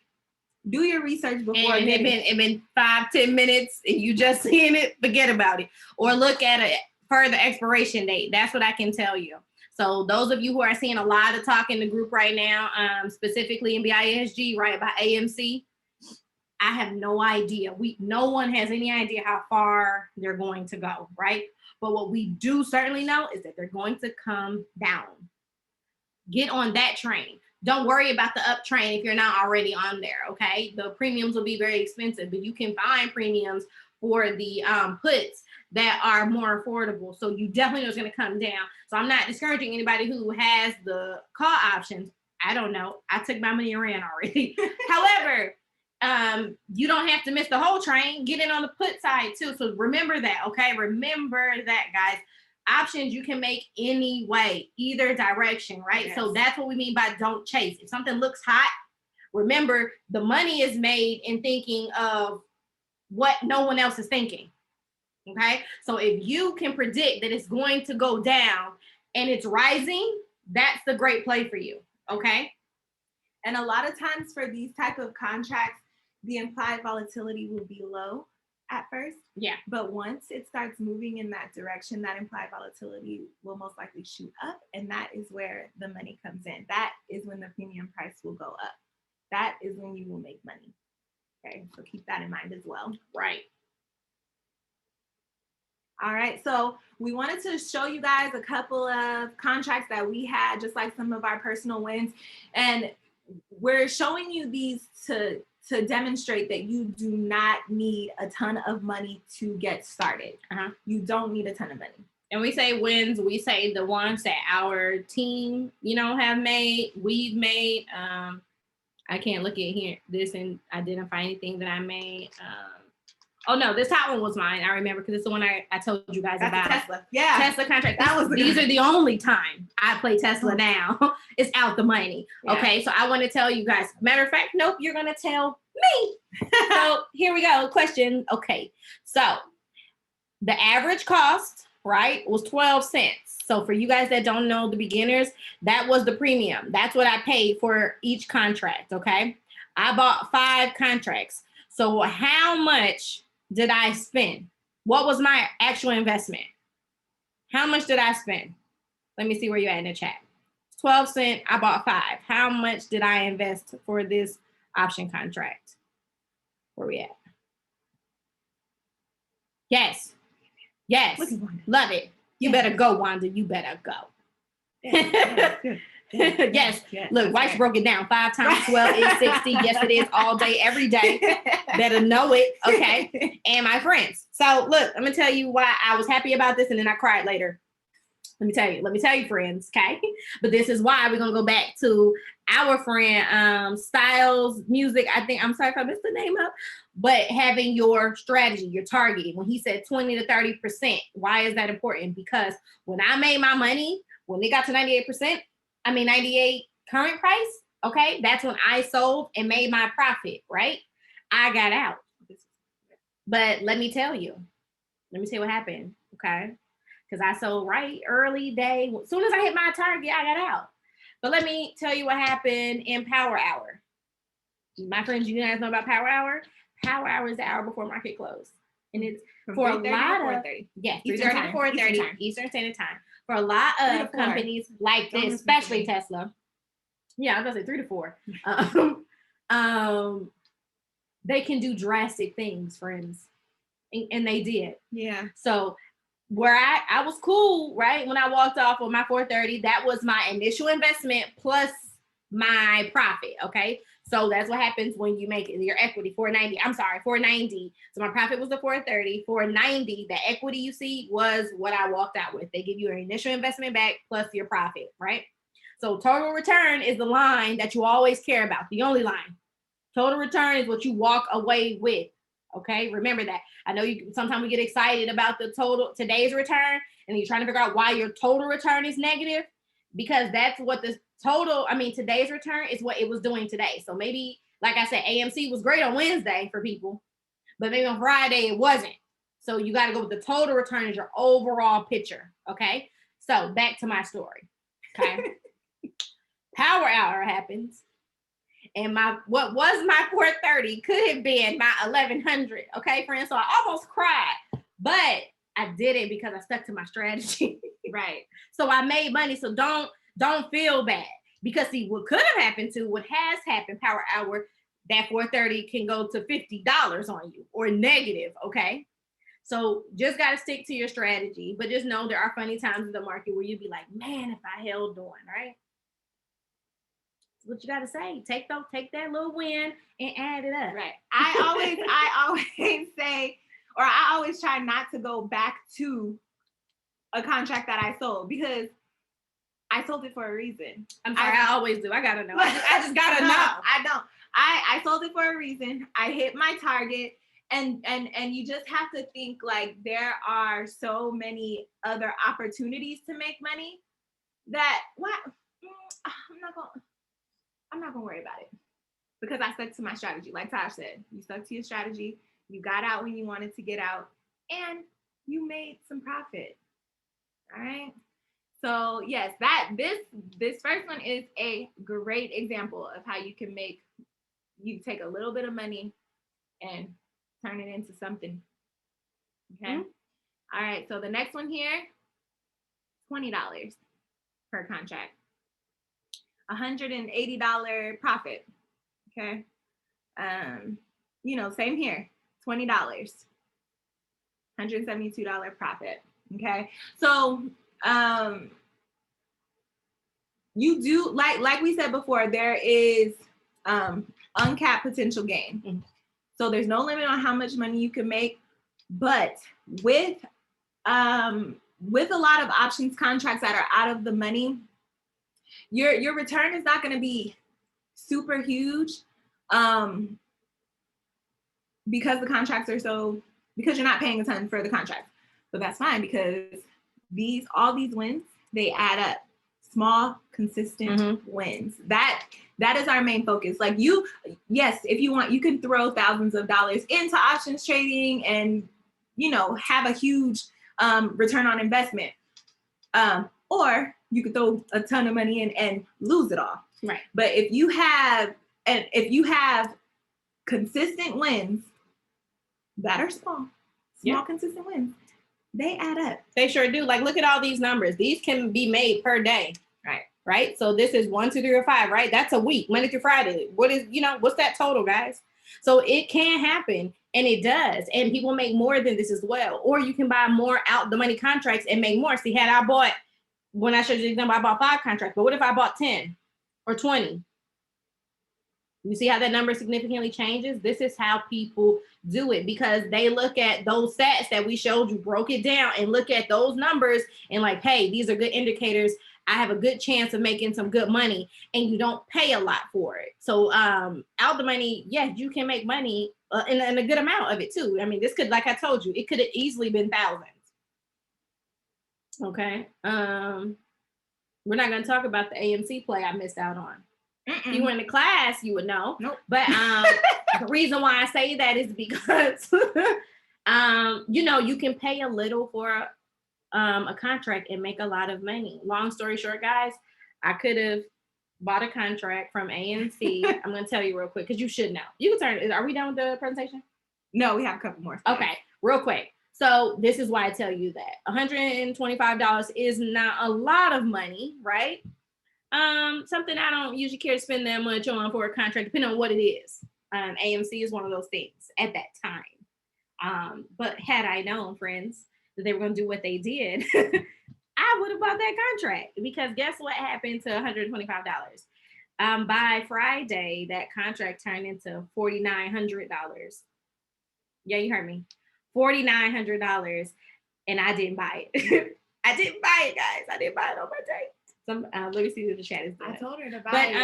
[SPEAKER 1] do your research before.
[SPEAKER 2] And it been 5-10 minutes and you just seeing it, forget about it. Or look at a further expiration date. That's what I can tell you. So those of you who are seeing a lot of talk in the group right now, specifically in BISG, right, by AMC, I have no idea. No one has any idea how far they're going to go, right? But what we do certainly know is that they're going to come down. Get on that train. Don't worry about the up train if you're not already on there, okay? The premiums will be very expensive, but you can find premiums for the puts that are more affordable. So you definitely know it's going to come down. So I'm not discouraging anybody who has the call options. I don't know. I took my money and ran already. However, you don't have to miss the whole train. Get in on the put side too. So remember that, okay? Remember that, guys. Options you can make any way, either direction, right? Yes. So that's what we mean by don't chase. If something looks hot, remember the money is made in thinking of what no one else is thinking, okay? So if you can predict that it's going to go down and it's rising, that's the great play for you, okay?
[SPEAKER 1] And a lot of times for these type of contracts, the implied volatility will be low at first.
[SPEAKER 2] Yeah.
[SPEAKER 1] But once it starts moving in that direction, that implied volatility will most likely shoot up. And that is where the money comes in. That is when the premium price will go up. That is when you will make money. Okay. So keep that in mind as well.
[SPEAKER 2] Right.
[SPEAKER 1] All right, so we wanted to show you guys a couple of contracts that we had, just like some of our personal wins. And we're showing you these to demonstrate that you do not need a ton of money to get started. You don't need a ton of money.
[SPEAKER 2] And we say wins, we say the ones that our team, we've made. I can't look at here this and identify anything that I made. Oh no, this top one was mine. I remember because it's the one I told you guys about.
[SPEAKER 1] Tesla. Yeah.
[SPEAKER 2] Tesla contract. These are the only time I play Tesla now. It's out the money. Yeah. Okay. So I want to tell you guys. Matter of fact, nope, you're gonna tell me. So here we go. Question. Okay. So the average cost, right, was 12 cents. So for you guys that don't know, the beginners, that was the premium. That's what I paid for each contract. Okay. I bought 5 contracts. So how much did I spend? What was my actual investment? How much did I spend? Let me see where you're at in the chat. 12 cents, I bought 5. How much did I invest for this option contract? Where we at? Yes. Love it. You better go, Wanda. You better go. Yes. Look, Weiss broke it down. 5 times 12 is 60. Yes, it is all day, every day. Better know it. Okay. And my friends. So look, I'm gonna tell you why I was happy about this and then I cried later. Let me tell you, friends. Okay. But this is why we're gonna go back to our friend Styles Music. I'm sorry if I missed the name up, but having your strategy, your target. When he said 20 to 30%, why is that important? Because when I made my money, when it got to 98%, 98 current price, okay, that's when I sold and made my profit, right? I got out. But let me tell you what happened, okay? Because I sold right early day. As soon as I hit my target, I got out. But let me tell you what happened in Power Hour. My friends, you guys know about Power Hour? Power Hour is the hour before market close. And it's for a lot of, 4:30. Yes, 3:30 to 4:30 Eastern Standard Time. For a lot of companies like this, especially Tesla. Yeah, I was gonna say 3 to 4. They can do drastic things, friends. And they did.
[SPEAKER 1] Yeah.
[SPEAKER 2] So where I was cool, right? When I walked off with my 430, that was my initial investment plus my profit. Okay. So that's what happens when you make it your equity 490. So my profit was the 430, 490. The equity you see was what I walked out with. They give you an initial investment back plus your profit, right? So total return is the line that you always care about. The only line. Total return is what you walk away with. Okay, remember that. I know sometimes we get excited about today's return, and you're trying to figure out why your total return is negative, because that's what today's return is what it was doing today. So maybe, like I said, AMC was great on Wednesday for people, but maybe on Friday it wasn't. So you got to go with the total return as your overall picture. Okay, so back to my story. Okay, Power Hour happens. And what was my 430 could have been my 1100. Okay, friends. So I almost cried, but I did it because I stuck to my strategy.
[SPEAKER 1] Right.
[SPEAKER 2] So I made money. So don't feel bad, because see what could have happened what has happened, Power Hour, that 430 can go to $50 on you or negative. Okay. So just got to stick to your strategy, but just know there are funny times in the market where you'd be like, man, if I held on, right? What you gotta say? Take that little win and add it up.
[SPEAKER 1] Right. I always say, or I always try not to go back to a contract that I sold, because I sold it for a reason.
[SPEAKER 2] I'm sorry, I always do. I gotta know. I just gotta know.
[SPEAKER 1] I don't. I sold it for a reason. I hit my target, and you just have to think like there are so many other opportunities to make money that I'm not gonna worry about it, because I stuck to my strategy. Like Tosh said, you stuck to your strategy. You got out when you wanted to get out, and you made some profit. All right. So yes, this first one is a great example of how you take a little bit of money and turn it into something. Okay. Mm-hmm. All right. So the next one here, $20 per contract. $180 profit. Okay. Same here, $20. $172 profit. Okay. So you do, like we said before, there is uncapped potential gain. Mm-hmm. So there's no limit on how much money you can make, but with a lot of options contracts that are out of the money, your return is not going to be super huge, because the contracts are because you're not paying a ton for the contracts. But that's fine, because all these wins, they add up. Small, consistent wins. That is our main focus. Like yes, if you want, you can throw thousands of dollars into options trading and, have a huge return on investment. Or you could throw a ton of money in and lose it all.
[SPEAKER 2] Right.
[SPEAKER 1] But if you have consistent wins that are small, consistent wins, they add up.
[SPEAKER 2] They sure do. Like, look at all these numbers. These can be made per day. Right. So this is 1, 2, 3, or 5, right? That's a week, Monday through Friday. What's that total, guys? So it can happen, and it does. And people make more than this as well. Or you can buy more out the money contracts and make more. See, when I showed you the example, I bought 5 contracts, but what if I bought 10 or 20? You see how that number significantly changes? This is how people do it, because they look at those stats that we showed you, broke it down, and look at those numbers and like, hey, these are good indicators. I have a good chance of making some good money, and you don't pay a lot for it. So out the money, yes, you can make money and a good amount of it too. I mean, this could, like I told you, it could have easily been thousands. Okay. We're not going to talk about the AMC play I missed out on. If you were in the class, you would know.
[SPEAKER 1] Nope.
[SPEAKER 2] But the reason why I say that is because, you can pay a little for a contract and make a lot of money. Long story short, guys, I could have bought a contract from ANC. I'm going to tell you real quick, because you should know. You can turn. Are we done with the presentation?
[SPEAKER 1] No, we have a couple more.
[SPEAKER 2] Okay, real quick. So this is why I tell you that $125 is not a lot of money, right? Something I don't usually care to spend that much on for a contract, depending on what it is. AMC is one of those things at that time. But had I known, friends, that they were going to do what they did, I would have bought that contract, because guess what happened to $125? By Friday, that contract turned into $4,900. Yeah, you heard me. $4,900, and I didn't buy it. I didn't buy it, guys. I didn't buy it on my day. Let me see if the chat is done.
[SPEAKER 1] I told her to buy
[SPEAKER 2] it.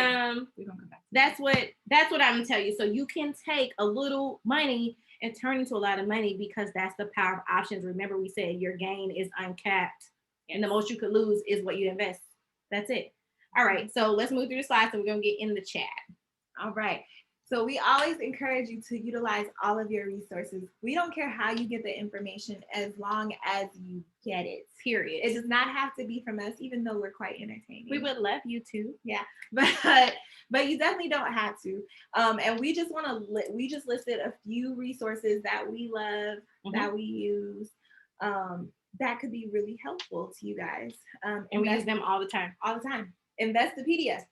[SPEAKER 2] We're gonna come back. That's what I'm gonna tell you. So you can take a little money and turn into a lot of money, because that's the power of options. Remember, we said your gain is uncapped, and the most you could lose is what you invest. That's it. All right. So let's move through the slides, and we're gonna get in the chat.
[SPEAKER 1] All right. So we always encourage you to utilize all of your resources. We don't care how you get the information, as long as you get it, period. It does not have to be from us, even though we're quite entertaining.
[SPEAKER 2] We would love you to.
[SPEAKER 1] Yeah, but you definitely don't have to. And we just listed a few resources that we love, that we use, that could be really helpful to you guys.
[SPEAKER 2] And we use them all the time.
[SPEAKER 1] All the time. Investopedia.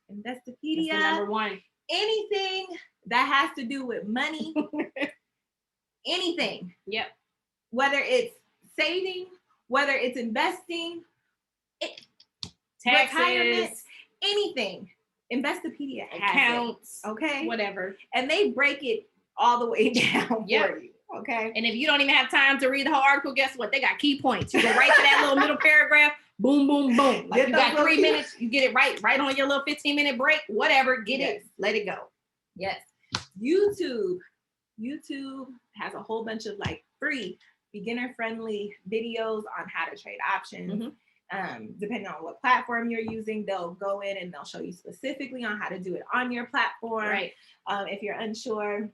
[SPEAKER 2] That's the number one.
[SPEAKER 1] Anything that has to do with money, anything.
[SPEAKER 2] Yep.
[SPEAKER 1] Whether it's saving, whether it's investing,
[SPEAKER 2] taxes,
[SPEAKER 1] retirement, anything. Investopedia
[SPEAKER 2] accounts,
[SPEAKER 1] okay,
[SPEAKER 2] whatever,
[SPEAKER 1] and they break it all the way down for you. Okay.
[SPEAKER 2] And if you don't even have time to read the whole article, guess what? They got key points. You go right to that little middle paragraph. Boom, boom, boom. Like, you got 3 minutes. You get it right on your little 15-minute break. Whatever. Get it. Let it go.
[SPEAKER 1] Yes. YouTube has a whole bunch of like free beginner-friendly videos on how to trade options. Depending on what platform you're using, they'll go in and they'll show you specifically on how to do it on your platform.
[SPEAKER 2] Right.
[SPEAKER 1] If you're unsure.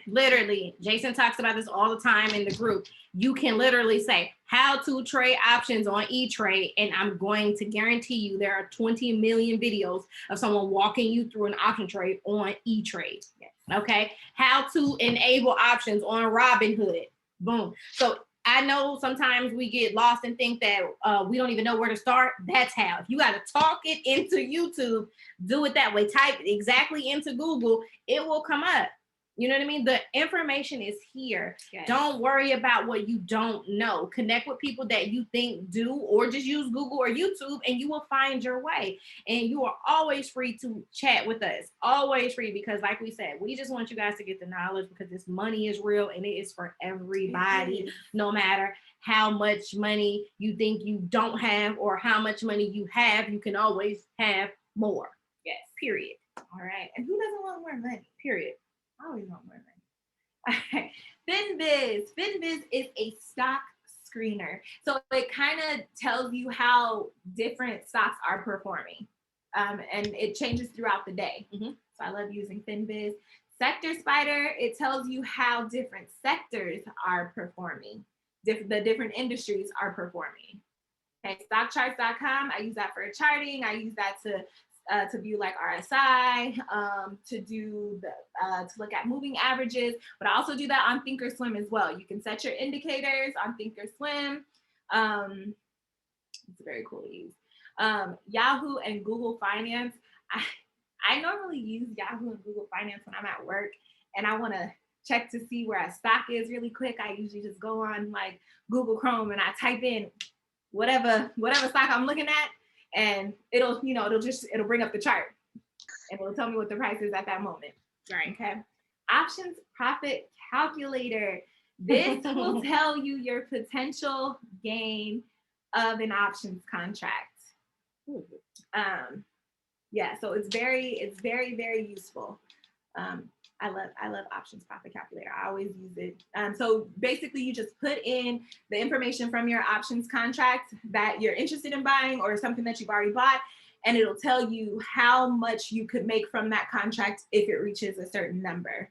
[SPEAKER 2] Literally, Jason talks about this all the time in the group. You can literally say how to trade options on E-Trade, and I'm going to guarantee you there are 20 million videos of someone walking you through an option trade on E-Trade.
[SPEAKER 1] Yes.
[SPEAKER 2] Okay, how to enable options on Robinhood. Boom. So I know sometimes we get lost and think that we don't even know where to start. That's how. If you got to talk it into YouTube, do it that way. Type exactly into Google, it will come up. You know what I mean? The information is here.
[SPEAKER 1] Yes.
[SPEAKER 2] Don't worry about what you don't know. Connect with people that you think do, or just use Google or YouTube and you will find your way. And you are always free to chat with us. Always free, because like we said, we just want you guys to get the knowledge, because this money is real and it is for everybody, no matter how much money you think you don't have or how much money you have. You can always have more.
[SPEAKER 1] Yes.
[SPEAKER 2] Period.
[SPEAKER 1] All right. And who doesn't want more money?
[SPEAKER 2] Period.
[SPEAKER 1] I always want more money. All right. FinViz. FinViz is a stock screener. So it kind of tells you how different stocks are performing. And it changes throughout the day. So I love using FinViz. Sector Spider, it tells you how different sectors are performing. The different industries are performing. Okay, stockcharts.com, I use that for charting. I use that to view like RSI, to look at moving averages, but I also do that on Thinkorswim as well. You can set your indicators on Thinkorswim. It's very cool to use. Yahoo and Google Finance. I normally use Yahoo and Google Finance when I'm at work and I want to check to see where a stock is really quick. I usually just go on like Google Chrome and I type in whatever stock I'm looking at, and it'll bring up the chart and it'll tell me what the price is at that moment.
[SPEAKER 2] Right.
[SPEAKER 1] Okay. Options profit calculator. This will tell you your potential gain of an options contract. Yeah, so it's very, very useful. I love options profit calculator. I always use it. So basically you just put in the information from your options contract that you're interested in buying or something that you've already bought, and it'll tell you how much you could make from that contract if it reaches a certain number.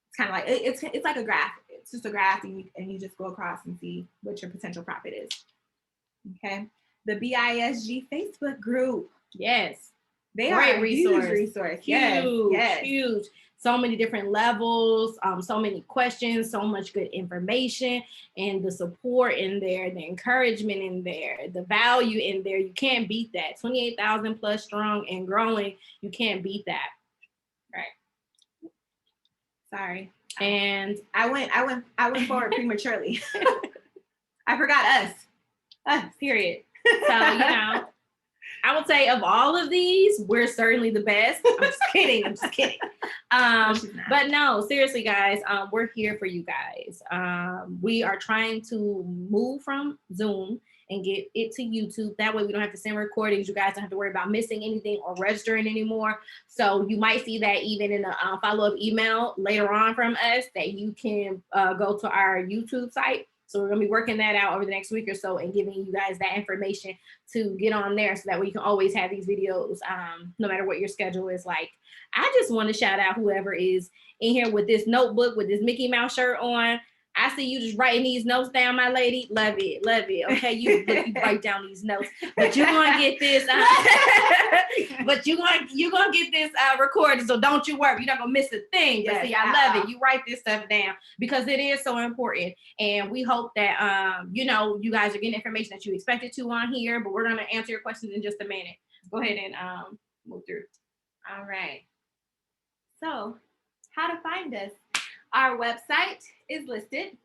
[SPEAKER 1] It's kind of like, it's like a graph. It's just a graph, and you just go across and see what your potential profit is. Okay. The BISG Facebook group.
[SPEAKER 2] Yes.
[SPEAKER 1] They
[SPEAKER 2] Great
[SPEAKER 1] are a
[SPEAKER 2] resource.
[SPEAKER 1] Huge resource.
[SPEAKER 2] Huge. So many different levels, so many questions, so much good information, and the support in there, the encouragement in there, the value in there. You can't beat that. 28,000 plus strong and growing. You can't beat that.
[SPEAKER 1] Right. Sorry.
[SPEAKER 2] And
[SPEAKER 1] I went forward prematurely. I forgot us.
[SPEAKER 2] Period. So, I would say of all of these, we're certainly the best. I'm just kidding. But no, seriously, guys, we're here for you guys. We are trying to move from Zoom and get it to YouTube. That way we don't have to send recordings. You guys don't have to worry about missing anything or registering anymore. So you might see that even in a follow-up email later on from us, that you can go to our YouTube site. So we're going to be working that out over the next week or so and giving you guys that information to get on there, so that way you can always have these videos, no matter what your schedule is like. I just want to shout out whoever is in here with this notebook, with this Mickey Mouse shirt on. I see you just writing these notes down, my lady. Love it. Okay, you write down these notes, but you're going to get this. But you're going to get this recorded, so don't you worry. You're not going to miss a thing. But see, I love it. You write this stuff down because it is so important. And we hope that, you guys are getting information that you expected to on here, but we're going to answer your questions in just a minute. Go ahead and move through.
[SPEAKER 1] All right. So how to find us. Our website is listed,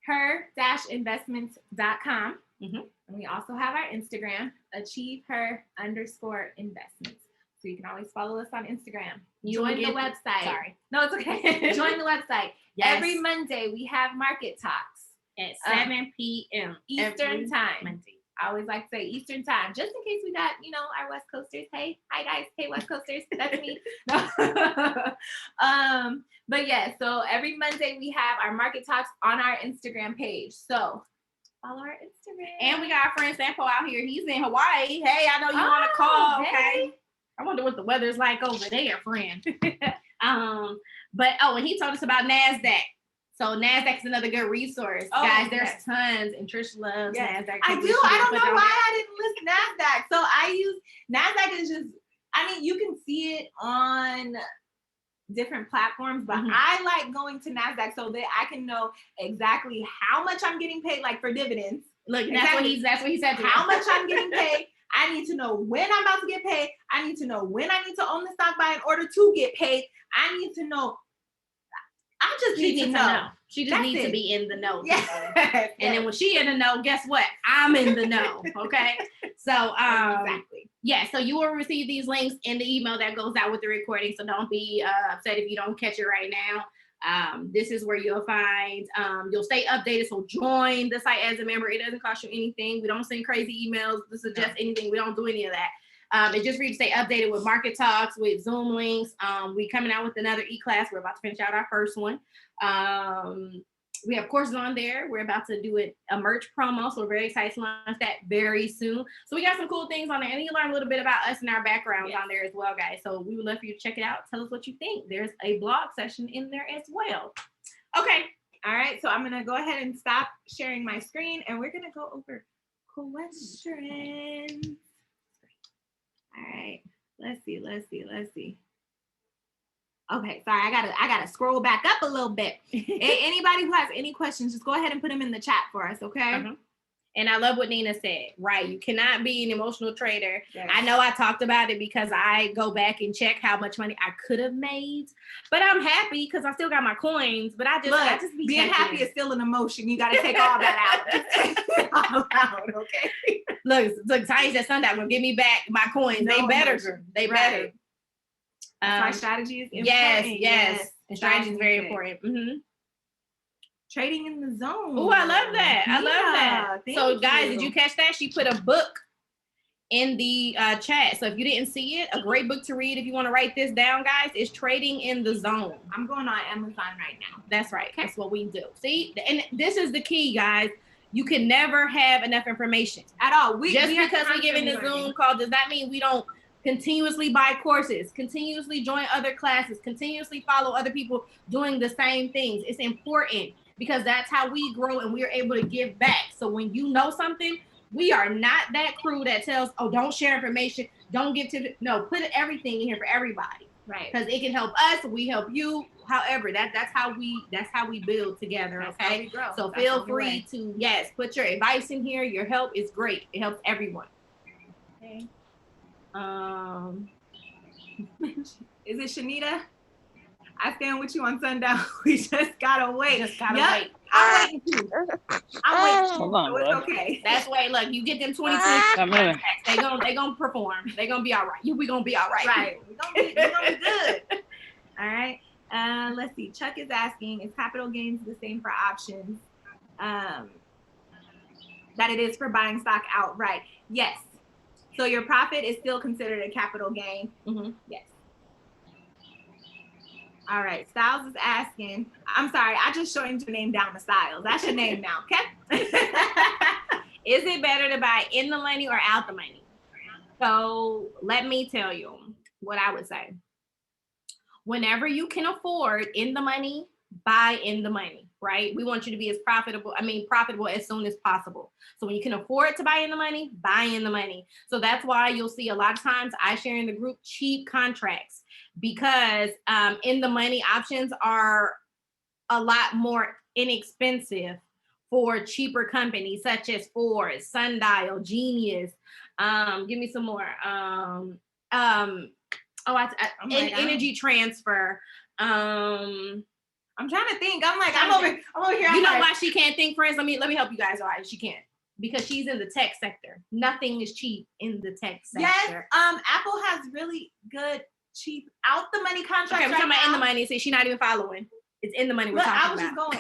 [SPEAKER 1] her-investments.com. And we also have our Instagram, achieveher_investments. So you can always follow us on Instagram. Join the website.
[SPEAKER 2] Sorry.
[SPEAKER 1] No, it's okay. Join the website.
[SPEAKER 2] Yes.
[SPEAKER 1] Every Monday, we have market talks
[SPEAKER 2] at 7 p.m.
[SPEAKER 1] Eastern time.
[SPEAKER 2] Monday.
[SPEAKER 1] I always like to say Eastern time, just in case we got, our West Coasters. Hey, hi guys. Hey, West Coasters. That's me. But yeah, so every Monday we have our market talks on our Instagram page. So follow our Instagram.
[SPEAKER 2] And we got our friend Sampo out here. He's in Hawaii. Hey, I know you want to call.
[SPEAKER 1] Hey.
[SPEAKER 2] Okay. I wonder what the weather's like over there, friend. And he told us about NASDAQ. So NASDAQ is another good resource. Guys, there's tons, and Trish loves NASDAQ.
[SPEAKER 1] I do. I don't know why I didn't list NASDAQ. So I use NASDAQ is just, you can see it on different platforms, but I like going to NASDAQ so that I can know exactly how much I'm getting paid, like for dividends.
[SPEAKER 2] Look, that's what he said.
[SPEAKER 1] How much I'm getting paid. I need to know when I'm about to get paid. I need to know when I need to own the stock buy in order to get paid. I need to know just need to know.
[SPEAKER 2] She just needs to be in the know.
[SPEAKER 1] Yes.
[SPEAKER 2] And then when she in the know, guess what? I'm in the know. Okay. So
[SPEAKER 1] Exactly.
[SPEAKER 2] Yeah, so you will receive these links in the email that goes out with the recording. So don't be upset if you don't catch it right now. This is where you'll find, you'll stay updated. So join the site as a member. It doesn't cost you anything. We don't send crazy emails to suggest anything. We don't do any of that. It's just for you to stay updated with market talks, with Zoom links. We coming out with another e-class. We're about to finish out our first one. We have courses on there. We're about to do a merch promo, so we're very excited to launch that very soon. So we got some cool things on there, and you learn a little bit about us and our backgrounds on there as well, guys. So we would love for you to check it out. Tell us what you think. There's a blog session in there as well. Okay.
[SPEAKER 1] All right. So I'm gonna go ahead and stop sharing my screen, and we're gonna go over questions. All right. Let's see. Okay, sorry, I gotta scroll back up a little bit. Anybody who has any questions, just go ahead and put them in the chat for us, okay?
[SPEAKER 2] Uh-huh. And I love what Nina said, right? You cannot be an emotional trader. Yes. I know I talked about it because I go back and check how much money I could have made, but I'm happy because I still got my coins. But I just be
[SPEAKER 1] being happy is still an emotion. You got to take all that out. Just take it all out, okay?
[SPEAKER 2] Look, Tiny said Sunday, I'm gonna give me back my coins.
[SPEAKER 1] No
[SPEAKER 2] they better,
[SPEAKER 1] emotion.
[SPEAKER 2] They
[SPEAKER 1] right.
[SPEAKER 2] better.
[SPEAKER 1] That's why strategy is important.
[SPEAKER 2] Yes. And strategy is very important. Mm-hmm.
[SPEAKER 1] Trading in the zone.
[SPEAKER 2] Oh, I love that. I love that. So, guys, did you catch that? She put a book in the chat. So, if you didn't see it, a great book to read if you want to write this down, guys, is Trading in the Zone.
[SPEAKER 1] I'm going on Amazon right now.
[SPEAKER 2] That's right. Okay. That's what we do. See, and this is the key, guys. You can never have enough information
[SPEAKER 1] at all.
[SPEAKER 2] Just because we give in the Zoom call does not mean we don't continuously buy courses, continuously join other classes, continuously follow other people doing the same things. It's important because that's how we grow and we are able to give back. So when you know something, we are not that crew that tells, oh, don't share information, don't give to, no, put everything in here for everybody.
[SPEAKER 1] Right.
[SPEAKER 2] Because it can help us, we help you. However, that's how we build together.
[SPEAKER 1] That's
[SPEAKER 2] okay.
[SPEAKER 1] How we grow.
[SPEAKER 2] So
[SPEAKER 1] that's
[SPEAKER 2] feel free to, put your advice in here. Your help is great. It helps everyone.
[SPEAKER 1] Okay. Is it Shanita? I stand with you on sundown. We just gotta wait.
[SPEAKER 2] Wait.
[SPEAKER 1] I'm waiting too.
[SPEAKER 3] Hold on,
[SPEAKER 1] so it's okay.
[SPEAKER 2] That's way. Look, you get them 22. They gonna perform. They gonna be all right. We gonna be all right.
[SPEAKER 1] Right. We gonna be good. All right. Let's see. Chuck is asking, is capital gains the same for options that it is for buying stock outright? Yes. So your profit is still considered a capital gain.
[SPEAKER 2] Mm-hmm.
[SPEAKER 1] Yes. All right. Styles is asking. I'm sorry. I just shortened your name down to Styles. That's your name now. Okay.
[SPEAKER 2] Is it better to buy in the money or out the money? So let me tell you what I would say. Whenever you can afford in the money, buy in the money, right? We want you to be as profitable as soon as possible. So when you can afford to buy in the money, buy in the money. So that's why you'll see a lot of times I share in the group cheap contracts because in the money options are a lot more inexpensive for cheaper companies such as Ford, Sundial, Genius. Give me some more. Energy Transfer.
[SPEAKER 1] I'm trying to think. I'm over here.
[SPEAKER 2] You know why she can't think, friends? Let me help you guys. All right, she can't because she's in the tech sector. Nothing is cheap in the tech sector.
[SPEAKER 1] Yes. Apple has really good cheap out the money contracts.
[SPEAKER 2] Okay, we're talking about in the money. See, she's not even following. It's in the money we're talking about.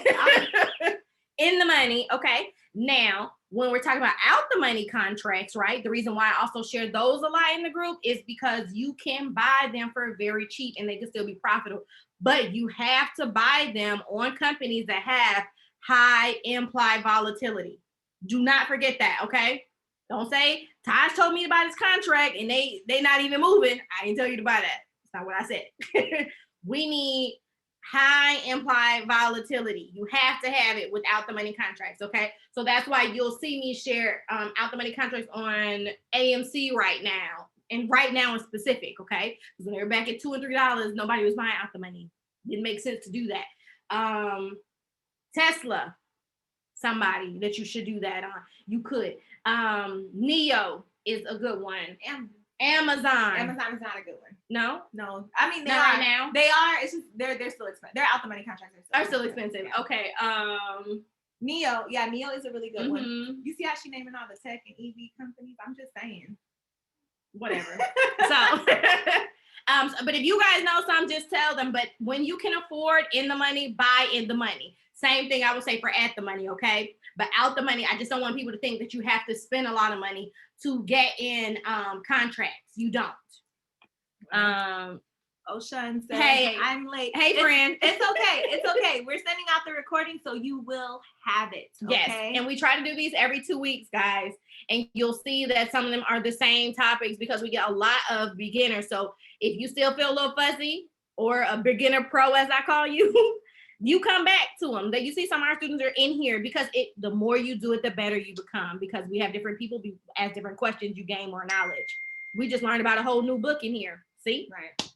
[SPEAKER 2] In the money. Okay. Now, when we're talking about out the money contracts, right? The reason why I also share those a lot in the group is because you can buy them for very cheap and they can still be profitable. But you have to buy them on companies that have high implied volatility. Do not forget that, okay? Don't say, Taj told me to buy this contract and they not even moving. I didn't tell you to buy that. That's not what I said. We need high implied volatility. You have to have it without the money contracts, okay? So that's why you'll see me share out the money contracts on AMC right now. And right now in specific, okay? Because when they were back at $2 and $3, nobody was buying out the money. Didn't make sense to do that. Tesla, somebody that you should do that on. You could. Neo is a good one. Amazon.
[SPEAKER 1] Amazon is not a good one.
[SPEAKER 2] No?
[SPEAKER 1] No. I mean, they
[SPEAKER 2] Not
[SPEAKER 1] are.
[SPEAKER 2] right now?
[SPEAKER 1] They are. It's just, they're still expensive. They're out the money contracts.
[SPEAKER 2] Are still expensive.
[SPEAKER 1] Yeah.
[SPEAKER 2] Okay.
[SPEAKER 1] Neo. Yeah, Neo is a really good one.
[SPEAKER 2] Mhm.
[SPEAKER 1] You see how she naming all the tech and EV companies? I'm just saying.
[SPEAKER 2] Whatever. So, but if you guys know some, just tell them. But when you can afford in the money, buy in the money. Same thing I would say for at the money, okay? But out the money, I just don't want people to think that you have to spend a lot of money to get in contracts. You don't.
[SPEAKER 1] Ocean says,
[SPEAKER 2] hey,
[SPEAKER 1] I'm late.
[SPEAKER 2] Hey, friend.
[SPEAKER 1] It's okay. It's okay. We're sending out the recording, so you will have it. Okay?
[SPEAKER 2] Yes, and we try to do these every 2 weeks, guys. And you'll see that some of them are the same topics because we get a lot of beginners. So if you still feel a little fuzzy or a beginner pro, as I call you, you come back to them. That you see some of our students are in here because the more you do it, the better you become, because we have different people ask different questions, you gain more knowledge. We just learned about a whole new book in here. See?
[SPEAKER 1] Right.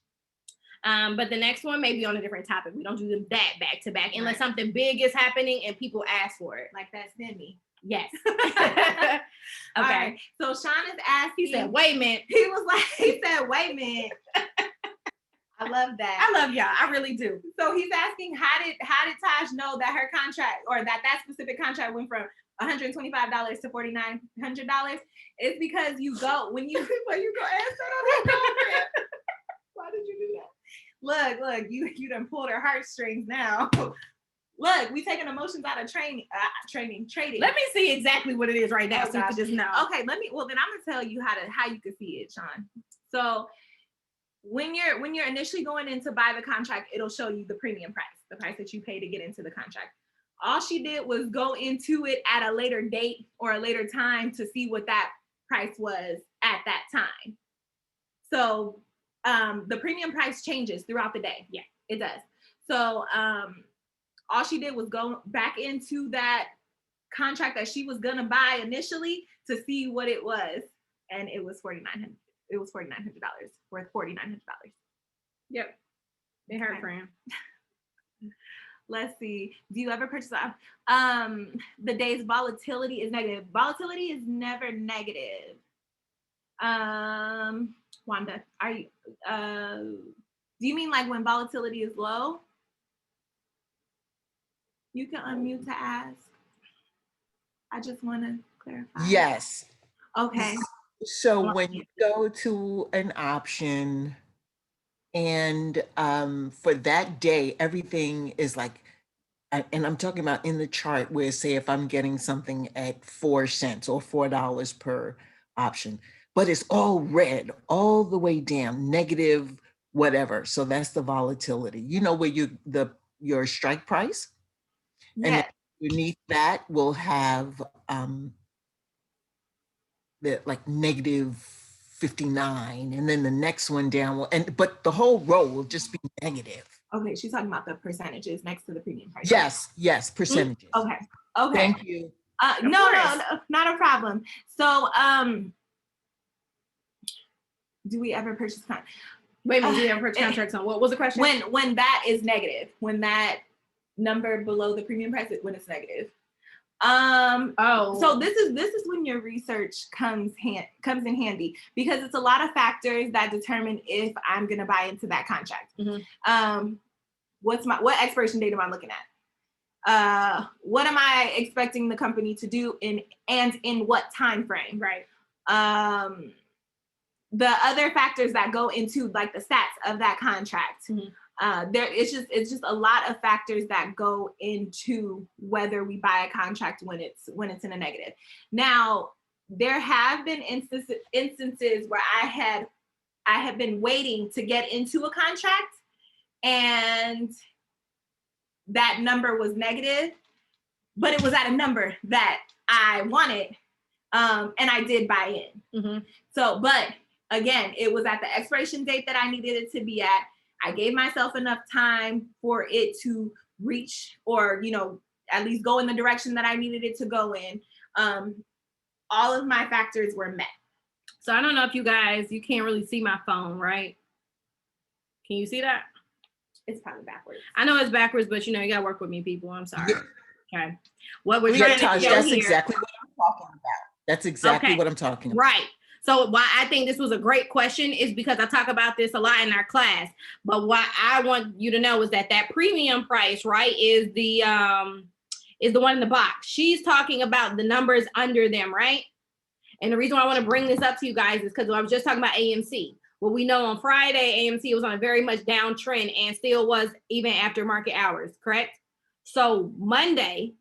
[SPEAKER 2] But the next one may be on a different topic. We don't do them that back to back unless something big is happening and people ask for it.
[SPEAKER 1] Like that Simi.
[SPEAKER 2] Yes.
[SPEAKER 1] Okay.
[SPEAKER 2] Right.
[SPEAKER 1] So Sean is asking.
[SPEAKER 2] He said, wait a minute.
[SPEAKER 1] He said, wait a minute. I love that.
[SPEAKER 2] I love y'all. I really do.
[SPEAKER 1] So he's asking, how did Taj know that her contract, or that specific contract, went from $125 to $4,900? It's because you go when you go ask that on her girlfriend. Why did you do that? Look, you done pulled her heartstrings now. Look, we taking emotions out of trading.
[SPEAKER 2] Let me see exactly what it is right now, so you can just know.
[SPEAKER 1] Okay, then I'm gonna tell you how you can see it, Sean. So when you're initially going in to buy the contract, it'll show you the premium price, the price that you pay to get into the contract. All she did was go into it at a later date or a later time to see what that price was at that time. So the premium price changes throughout the day.
[SPEAKER 2] Yeah,
[SPEAKER 1] it does. So all she did was go back into that contract that she was gonna buy initially to see what it was, and it was $4,900. It was $4,900, worth $4,900.
[SPEAKER 2] Yep, it hurt, friend.
[SPEAKER 1] Let's see. Do you ever purchase? The day's volatility is negative. Volatility is never negative. Wanda, are you? Do you mean like when volatility is low? You can unmute to ask. I just want to clarify.
[SPEAKER 4] Yes.
[SPEAKER 1] Okay.
[SPEAKER 4] So when you go to an option and for that day, everything is like, and I'm talking about in the chart where, say, if I'm getting something at 4 cents or $4 per option, but it's all red all the way down, negative, whatever. So that's the volatility. You know where your strike price?
[SPEAKER 1] Yeah.
[SPEAKER 4] And underneath that will have the like negative 59, and then the next one down will, but the whole row will just be negative.
[SPEAKER 1] Okay, she's talking about the percentages next to the premium price.
[SPEAKER 4] Yes, percentages.
[SPEAKER 1] Okay.
[SPEAKER 4] Thank you.
[SPEAKER 1] No, not a problem. So, do we ever purchase contracts?
[SPEAKER 2] Wait a minute, do you ever purchase contracts on? What was the question?
[SPEAKER 1] When that is negative, when that number below the premium price, when it's negative. So this is when your research comes in handy, because it's a lot of factors that determine if I'm gonna buy into that contract.
[SPEAKER 2] Mm-hmm.
[SPEAKER 1] What expiration date am I looking at? What am I expecting the company to do in what time frame?
[SPEAKER 2] Right.
[SPEAKER 1] The other factors that go into like the stats of that contract. Mm-hmm. It's just a lot of factors that go into whether we buy a contract when it's in a negative. Now, there have been instances where I have been waiting to get into a contract and that number was negative, but it was at a number that I wanted, and I did buy in. Mm-hmm. So, but again, it was at the expiration date that I needed it to be at. I gave myself enough time for it to reach, or, at least go in the direction that I needed it to go in. All of my factors were met.
[SPEAKER 2] So I don't know if you can't really see my phone, right? Can you see that?
[SPEAKER 1] It's probably backwards.
[SPEAKER 2] I know it's backwards, but you gotta work with me, people. I'm sorry. Okay. What we're
[SPEAKER 4] Yeah,
[SPEAKER 2] trying
[SPEAKER 4] Taj,
[SPEAKER 2] to do
[SPEAKER 4] that's
[SPEAKER 2] here.
[SPEAKER 4] exactly what I'm talking about. That's exactly what I'm talking about.
[SPEAKER 2] Right. So why I think this was a great question is because I talk about this a lot in our class. But what I want you to know is that premium price, right, is the one in the box. She's talking about the numbers under them, right? And the reason why I want to bring this up to you guys is because I was just talking about AMC. Well, we know on Friday, AMC was on a very much downtrend and still was even after market hours, correct? So Monday,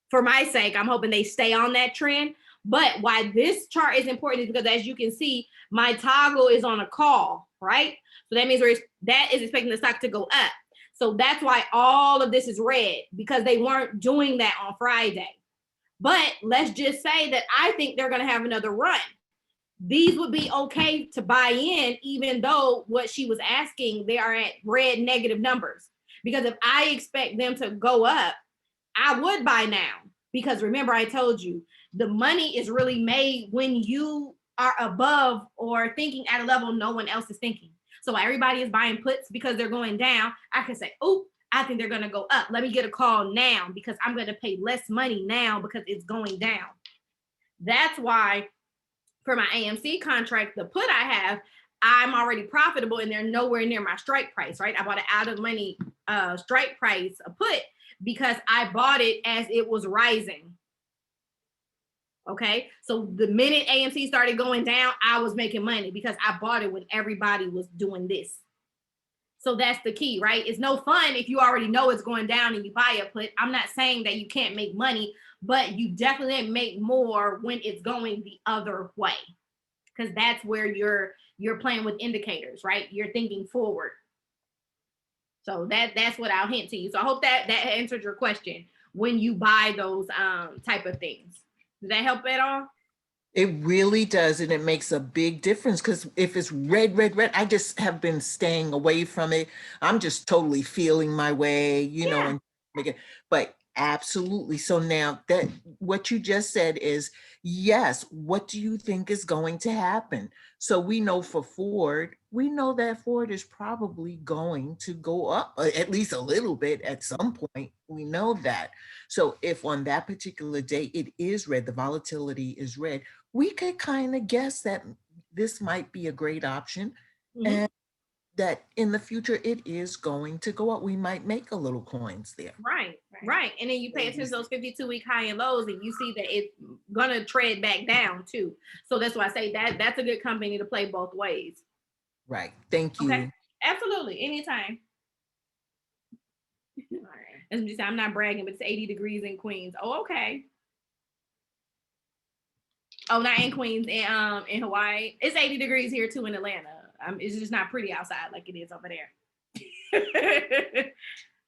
[SPEAKER 2] for my sake, I'm hoping they stay on that trend. But why this chart is important is because, as you can see, my toggle is on a call, right? So that means that is expecting the stock to go up. So that's why all of this is red, because they weren't doing that on Friday. But let's just say that I think they're going to have another run. These would be okay to buy in, even though what she was asking, they are at red negative numbers. Because if I expect them to go up, I would buy now. Because remember, I told you, the money is really made when you are above or thinking at a level no one else is thinking. So everybody is buying puts because they're going down. I can say, oh, I think they're going to go up. Let me get a call now because I'm going to pay less money now because it's going down. That's why for my AMC contract, the put I have, I'm already profitable and they're nowhere near my strike price, right? I bought an out of money strike price, a put, because I bought it as it was rising. Okay, so the minute AMC started going down, I was making money because I bought it when everybody was doing this. So that's the key, right? It's no fun if you already know it's going down and you buy a put. I'm not saying that you can't make money, but you definitely make more when it's going the other way, because that's where you're playing with indicators, right? You're thinking forward. So that's what I'll hint to you. So I hope that answered your question when you buy those type of things. Does that help at all?
[SPEAKER 4] It really does, and it makes a big difference, because if it's red, I just have been staying away from it. I'm just totally feeling my way, you know, and make it, but absolutely. So now that what you just said is, yes, what do you think is going to happen? So we know for Ford, we know that Ford is probably going to go up at least a little bit at some point. We know that. So if on that particular day it is red, the volatility is red, we could kind of guess that this might be a great option, and that in the future it is going to go up. We might make a little coins there.
[SPEAKER 2] Right. And then you pay attention to those 52-week high and lows, and you see that it's gonna tread back down too. So that's why I say that's a good company to play both ways.
[SPEAKER 4] Right. Thank you.
[SPEAKER 2] Okay. Absolutely. Anytime. All right. As I'm just saying, I'm not bragging, but it's 80 degrees in Queens. Oh, okay. Oh, not in Queens, in Hawaii. It's 80 degrees here too in Atlanta. It's just not pretty outside like it is over there.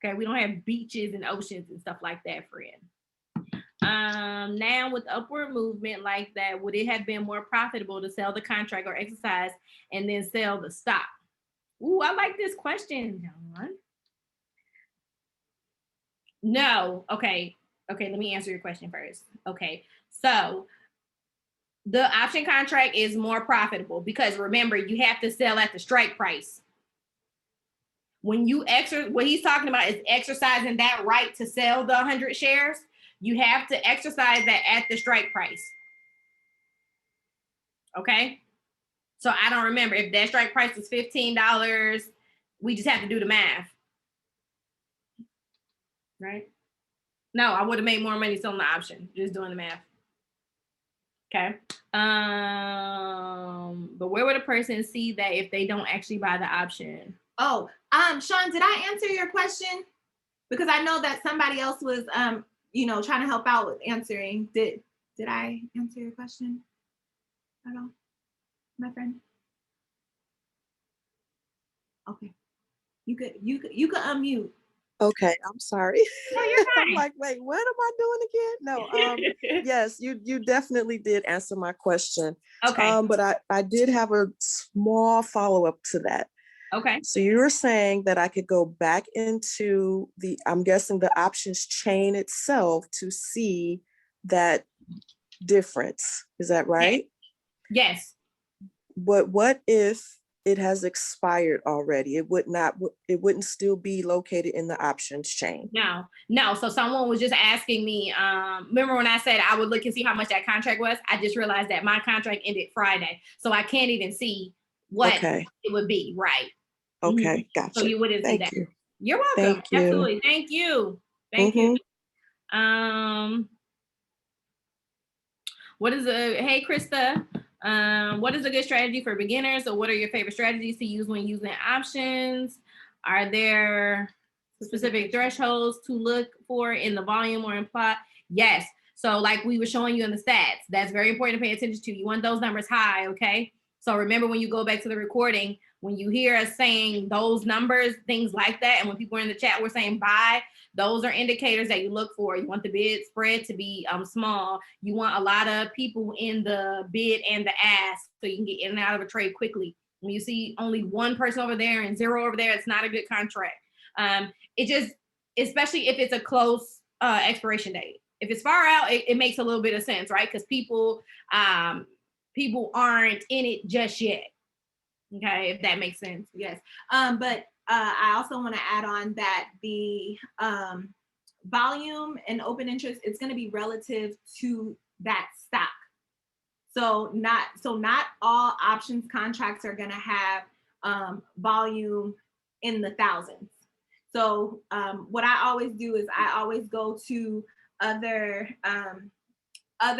[SPEAKER 2] Okay, we don't have beaches and oceans and stuff like that, friend. Now with upward movement like that, would it have been more profitable to sell the contract or exercise and then sell the stock? Ooh, I like this question, John. No. Okay, let me answer your question first. Okay, so the option contract is more profitable because remember, you have to sell at the strike price. When you what he's talking about is exercising that right to sell the 100 shares. You have to exercise that at the strike price. Okay. So I don't remember if that strike price was $15. We just have to do the math. Right? No, I would have made more money selling the option, just doing the math. Okay. But where would a person see that if they don't actually buy the option?
[SPEAKER 1] Oh, Sean, did I answer your question? Because I know that somebody else was trying to help out with answering. Did I answer your question at all, my friend? Okay. You could unmute.
[SPEAKER 5] Okay, I'm sorry.
[SPEAKER 2] No, you're fine.
[SPEAKER 5] I'm like, wait, what am I doing again? No, yes, you definitely did answer my question.
[SPEAKER 2] Okay.
[SPEAKER 5] But I did have a small follow-up to that.
[SPEAKER 2] Okay.
[SPEAKER 5] So you were saying that I could go back into I'm guessing the options chain itself to see that difference. Is that right?
[SPEAKER 2] Yes.
[SPEAKER 5] But what if it has expired already. It wouldn't still be located in the options chain.
[SPEAKER 2] No. So someone was just asking me, remember when I said I would look and see how much that contract was? I just realized that my contract ended Friday. So I can't even see what it would be, right?
[SPEAKER 5] Okay, gotcha.
[SPEAKER 2] So you wouldn't see that.
[SPEAKER 5] You.
[SPEAKER 2] You're welcome.
[SPEAKER 5] Thank you.
[SPEAKER 2] Absolutely. Thank you. Thank you. Hey Krista, what is a good strategy for beginners? Or what are your favorite strategies to use when using options? Are there specific thresholds to look for in the volume or in plot? Yes. So like we were showing you in the stats, that's very important to pay attention to. You want those numbers high, okay? So remember when you go back to the recording, when you hear us saying those numbers, things like that, and when people are in the chat, we're saying buy, those are indicators that you look for. You want the bid spread to be small. You want a lot of people in the bid and the ask so you can get in and out of a trade quickly. When you see only one person over there and zero over there, it's not a good contract. It just, especially if it's a close expiration date. If it's far out, it makes a little bit of sense, right? Because people aren't in it just yet. Okay, if that makes sense.
[SPEAKER 1] Yes. But I also want to add on that the volume and open interest, it's going to be relative to that stock. So not all options contracts are going to have volume in the thousands. So what I always do is I always go to other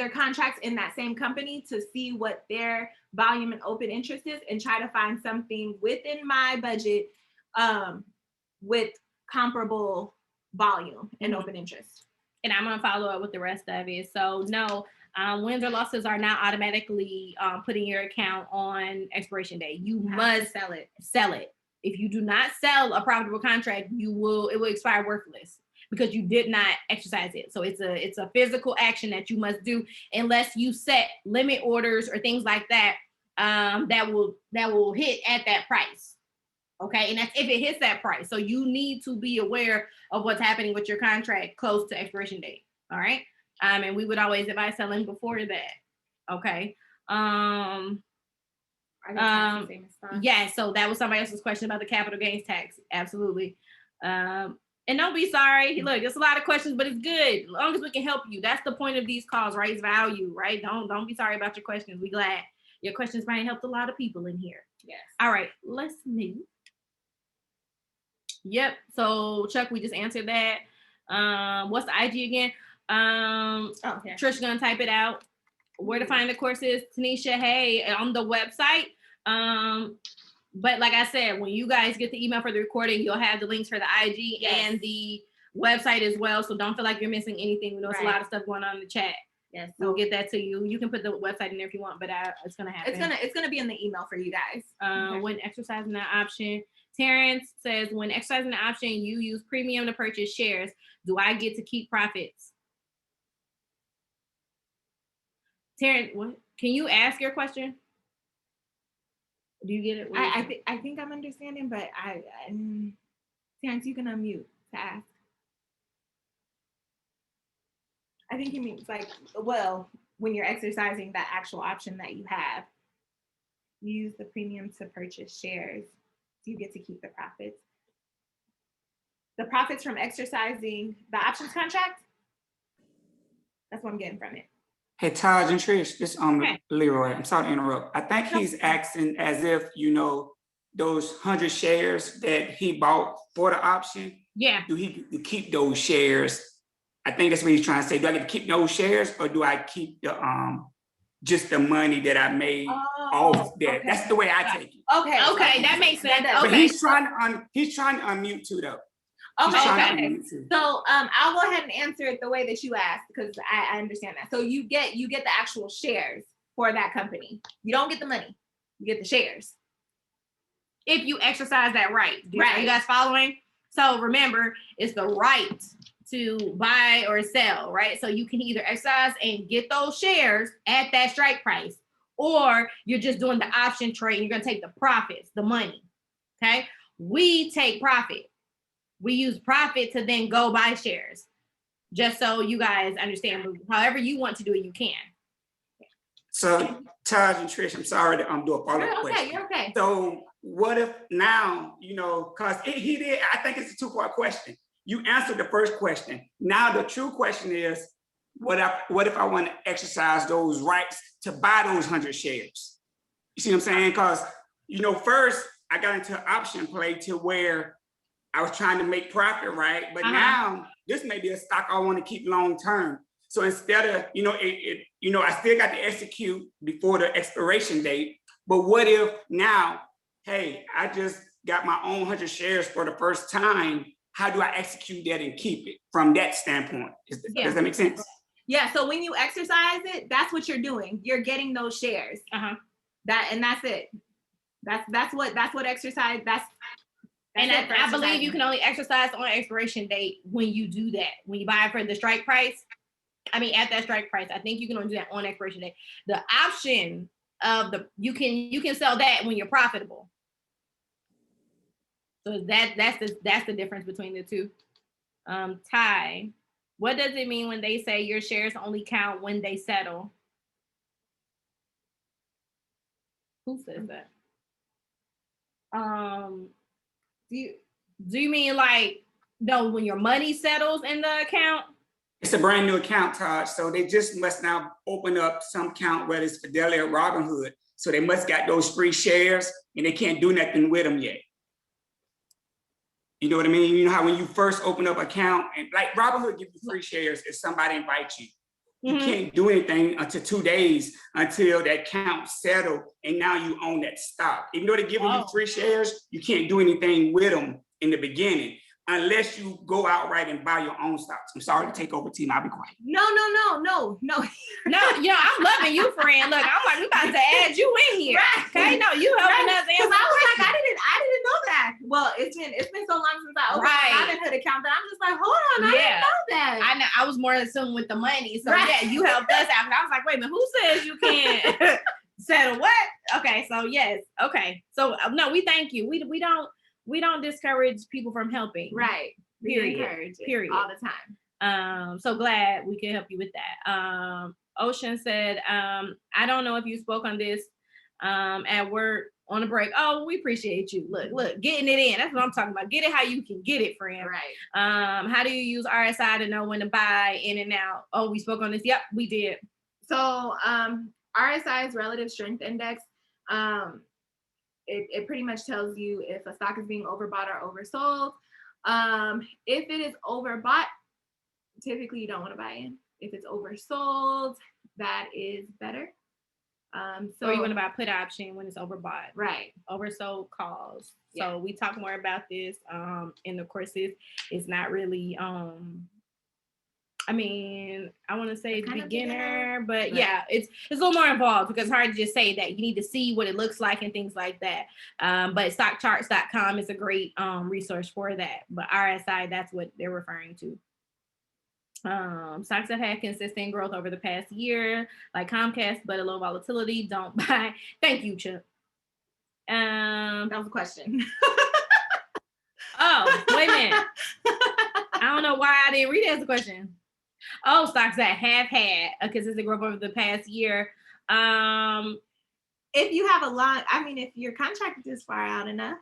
[SPEAKER 1] contracts in that same company to see what their volume and open interest is and try to find something within my budget with comparable volume and open interest.
[SPEAKER 2] And I'm going to follow up with the rest of it. So no, wins or losses are not automatically putting your account on expiration day. You must sell it. If you do not sell a profitable contract, it will expire worthless because you did not exercise it. So it's a physical action that you must do unless you set limit orders or things like that that will hit at that price. Okay, and that's if it hits that price. So you need to be aware of what's happening with your contract close to expiration date. All right, and we would always advise selling before that. Okay. Yeah, so that was somebody else's question about the capital gains tax. Absolutely. And don't be sorry. Look, there's a lot of questions, but it's good. As long as we can help you. That's the point of these calls, right? It's value, right? Don't be sorry about your questions. We're glad your questions might have helped a lot of people in here.
[SPEAKER 1] Yes.
[SPEAKER 2] All right, let's move. Yep. So Chuck, we just answered that. What's the IG again? Trish gonna type it out. Where to find the courses, Tanisha? Hey, on the website. But like I said, when you guys get the email for the recording, you'll have the links for the IG and the website as well. So don't feel like you're missing anything. We know it's a lot of stuff going on in the chat. Yes, so we'll get that to you. You can put the website in there if you want, but it's gonna happen.
[SPEAKER 1] It's gonna be in the email for you guys.
[SPEAKER 2] When exercising that option, Terrence says, when exercising the option, you use premium to purchase shares. Do I get to keep profits? Terrence, what? Can you ask your question? Do you get it?
[SPEAKER 1] I think I'm understanding, but Terrence, you can unmute to ask. I think he means like, well, when you're exercising that actual option that you have, you use the premium to purchase shares. So you get to keep the profits. The profits from exercising the options contract? That's what I'm getting from it.
[SPEAKER 3] Hey, Taj and Trish, this Leroy. I'm sorry to interrupt. I think he's asking as if, those 100 shares that he bought for the option.
[SPEAKER 2] Yeah.
[SPEAKER 3] Do he get to keep those shares? I think that's what he's trying to say. Do I get to keep those shares, or do I keep the just the money that I made off that? Okay. That's the way I take it.
[SPEAKER 2] Okay, that makes sense.
[SPEAKER 3] But he's trying to unmute too, though.
[SPEAKER 1] Okay. So I'll go ahead and answer it the way that you asked because I understand that. So you get the actual shares for that company. You don't get the money. You get the shares.
[SPEAKER 2] If you exercise that right. Are you guys following? So remember, it's the right to buy or sell, right? So you can either exercise and get those shares at that strike price, or you're just doing the option trade and you're going to take the profits, the money. Okay. We take profit. We use profit to then go buy shares. Just so you guys understand, however you want to do it, you can.
[SPEAKER 3] So, Taj and Trish, I'm sorry to do a follow-up
[SPEAKER 2] You're okay.
[SPEAKER 3] question.
[SPEAKER 2] You're okay.
[SPEAKER 3] So what if now, because he did, I think it's a two-part question. You answered the first question. Now the true question is, what if I want to exercise those rights to buy those 100 shares? You see what I'm saying? Because, first I got into an option play to where I was trying to make profit, right? But now this may be a stock I want to keep long-term. So instead of, I still got to execute before the expiration date. But what if now, hey, I just got my own 100 shares for the first time. How do I execute that and keep it from that standpoint? Does that make sense?
[SPEAKER 1] Yeah. So when you exercise it, that's what you're doing. You're getting those shares. That's it. That's what exercise.
[SPEAKER 2] And I believe you can only exercise on expiration date when you do that. When you buy it for the strike price. At that strike price, I think you can only do that on expiration date. The option of you can sell that when you're profitable. So that's the difference between the two. Ty, what does it mean when they say your shares only count when they settle? Who says that? Do you mean when your money settles in the account?
[SPEAKER 3] It's a brand new account, Todd. So they just must now open up some account, whether it's Fidelity or Robinhood. So they must got those free shares and they can't do nothing with them yet. You know what I mean? You know how when you first open up an account, and like Robinhood gives you free shares if somebody invites you. You can't do anything until 2 days until that account settled and now you own that stock. Even though they're giving you free shares, you can't do anything with them in the beginning unless you go outright and buy your own stocks. I'm sorry to take over, team. I'll be quiet.
[SPEAKER 1] No.
[SPEAKER 2] No, I'm loving you, friend. Look, I'm like, we about to add you in here. Right. Okay, no, you helping us answer.
[SPEAKER 1] Because I was like, I didn't know that. Well, it's been so long since I opened my Robinhood account that I'm just like, hold on, I didn't know that.
[SPEAKER 2] I know. I was more assumed with the money. So yeah, you helped us out. And I was like, wait a minute, who says you can't settle what? Okay, so yes. Okay. So no, we thank you. We don't discourage people from helping.
[SPEAKER 1] Right.
[SPEAKER 2] Period.
[SPEAKER 1] All the time.
[SPEAKER 2] So glad we can help you with that. Ocean said, I don't know if you spoke on this at work on a break. Oh, we appreciate you. Look, getting it in. That's what I'm talking about. Get it how you can get it, friend.
[SPEAKER 1] Right.
[SPEAKER 2] How do you use RSI to know when to buy in and out? Oh, we spoke on this. Yep, we did.
[SPEAKER 1] So RSI is relative strength index. It pretty much tells you if a stock is being overbought or oversold. If it is overbought, typically you don't want to buy in. If it's oversold, that is better. So
[SPEAKER 2] you want to buy a put option when it's overbought.
[SPEAKER 1] Right.
[SPEAKER 2] Oversold calls. So we talk more about this in the courses. It's not really I want to say beginner, but yeah, it's a little more involved because it's hard to just say that. You need to see what it looks like and things like that. But stockcharts.com is a great resource for that. But RSI, that's what they're referring to. Stocks have had consistent growth over the past year, like Comcast, but a low volatility. Don't buy. Thank you, Chip.
[SPEAKER 1] That was a question.
[SPEAKER 2] Oh, wait a minute. I don't know why I didn't read it as a question. Oh, stocks that have had a consistent growth over the past year.
[SPEAKER 1] If you have if you're contracted this far out enough,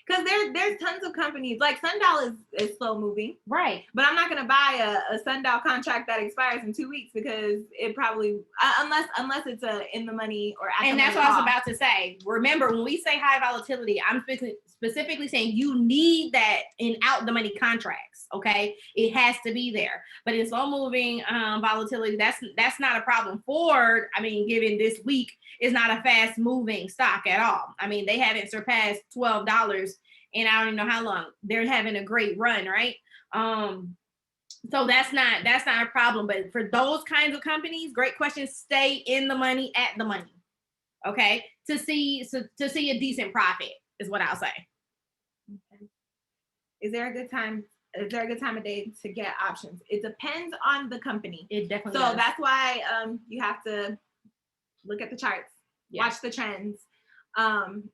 [SPEAKER 1] because there's tons of companies like Sundial is slow moving,
[SPEAKER 2] right?
[SPEAKER 1] But I'm not gonna buy a Sundial contract that expires in 2 weeks because it probably unless it's a in the money or at
[SPEAKER 2] and
[SPEAKER 1] the
[SPEAKER 2] that's
[SPEAKER 1] money
[SPEAKER 2] what I was about to say. Remember, when we say high volatility, I'm specifically saying you need that in out the money contracts. Okay, it has to be there. But in slow moving volatility, that's not a problem. Ford, given this week, is not a fast moving stock at all. They haven't surpassed $12 in I don't even know how long. They're having a great run, right? So that's not a problem. But for those kinds of companies, great question. Stay in the money at the money, okay? To see a decent profit is what I'll say.
[SPEAKER 1] Okay. Is there a good time of day to get options? It depends on the company.
[SPEAKER 2] It definitely
[SPEAKER 1] does.
[SPEAKER 2] So
[SPEAKER 1] that's why you have to look at the charts, watch the trends.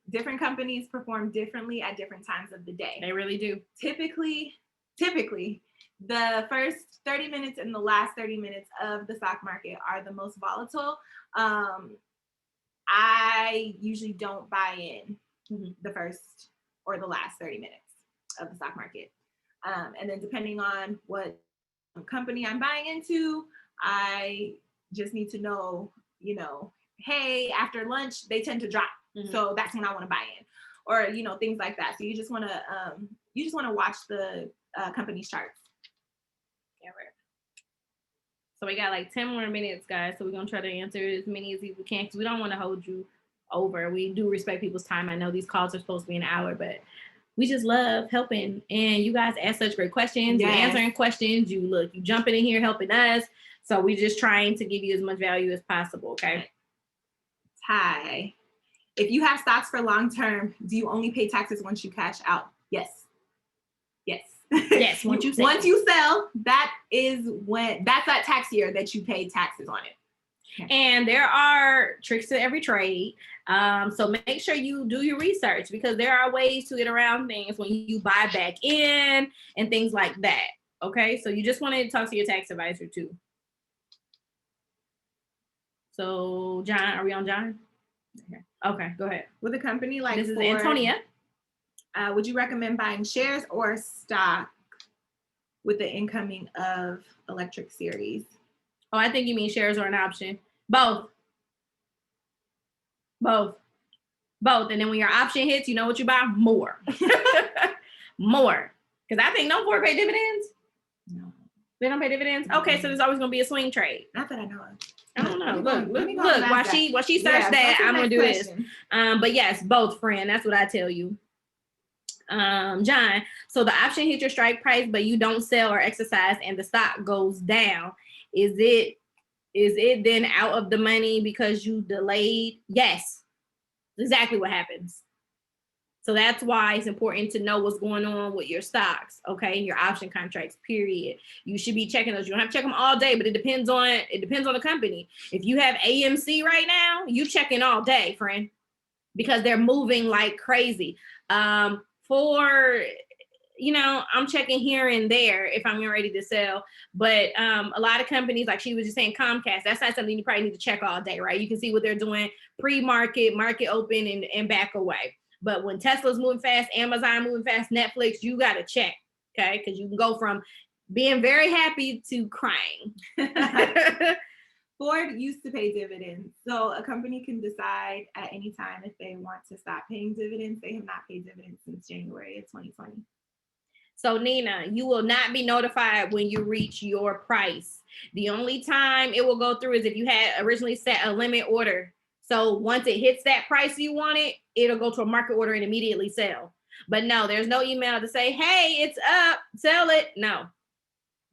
[SPEAKER 1] Different companies perform differently at different times of the day.
[SPEAKER 2] They really do.
[SPEAKER 1] Typically, The first 30 minutes and the last 30 minutes of the stock market are the most volatile. I usually don't buy in the first or the last 30 minutes of the stock market. And then depending on what company I'm buying into, I just need to know, hey, after lunch, they tend to drop. So that's when I want to buy in, or, things like that. So you just want to watch the company's charts.
[SPEAKER 2] Yeah, right. So we got like 10 more minutes, guys. So we're going to try to answer as many as we can because we don't want to hold you over. We do respect people's time. I know these calls are supposed to be an hour, but we just love helping. And you guys ask such great questions. Yes. You're answering questions. You jumping in here helping us. So we're just trying to give you as much value as possible, okay?
[SPEAKER 1] Ty, if you have stocks for long term, do you only pay taxes once you cash out? Yes.
[SPEAKER 2] Yes, once you
[SPEAKER 1] sell, that's that tax year that you pay taxes on it.
[SPEAKER 2] And there are tricks to every trade. So make sure you do your research because there are ways to get around things when you buy back in and things like that. Okay, so you just want to talk to your tax advisor too. So John, are we on John? Okay, go ahead.
[SPEAKER 1] With a company like
[SPEAKER 2] this is Antonia.
[SPEAKER 1] Would you recommend buying shares or stock with the incoming of Electric Series?
[SPEAKER 2] Oh, I think you mean shares or an option. Both. And then when your option hits, you know what you buy? More. More. Because I think no board pay dividends.
[SPEAKER 1] No.
[SPEAKER 2] They don't pay dividends? Okay, so there's always going to be a swing trade.
[SPEAKER 1] Not that I know of.
[SPEAKER 2] I don't know. Look. While she searched that, I'm going to do this. But yes, both, friend. That's what I tell you. John, so the option hits your strike price, but you don't sell or exercise and the stock goes down. Is it then out of the money because you delayed? Yes, exactly what happens. So that's why it's important to know what's going on with your stocks, okay, and your option contracts, period. You should be checking those. You don't have to check them all day, but it depends on the company. If you have AMC right now, you checking all day, friend, because they're moving like crazy. I'm checking here and there if I'm ready to sell. But a lot of companies, like she was just saying, Comcast, that's not something you probably need to check all day, right? You can see what they're doing pre-market, market open, and back away. But when Tesla's moving fast, Amazon moving fast, Netflix, you got to check, okay? Because you can go from being very happy to crying.
[SPEAKER 1] Ford used to pay dividends. So a company can decide at any time if they want to stop paying dividends. They have not paid dividends since January of 2020.
[SPEAKER 2] So Nina, you will not be notified when you reach your price. The only time it will go through is if you had originally set a limit order. So once it hits that price you wanted, it'll go to a market order and immediately sell. But no, there's no email to say, hey, it's up, sell it.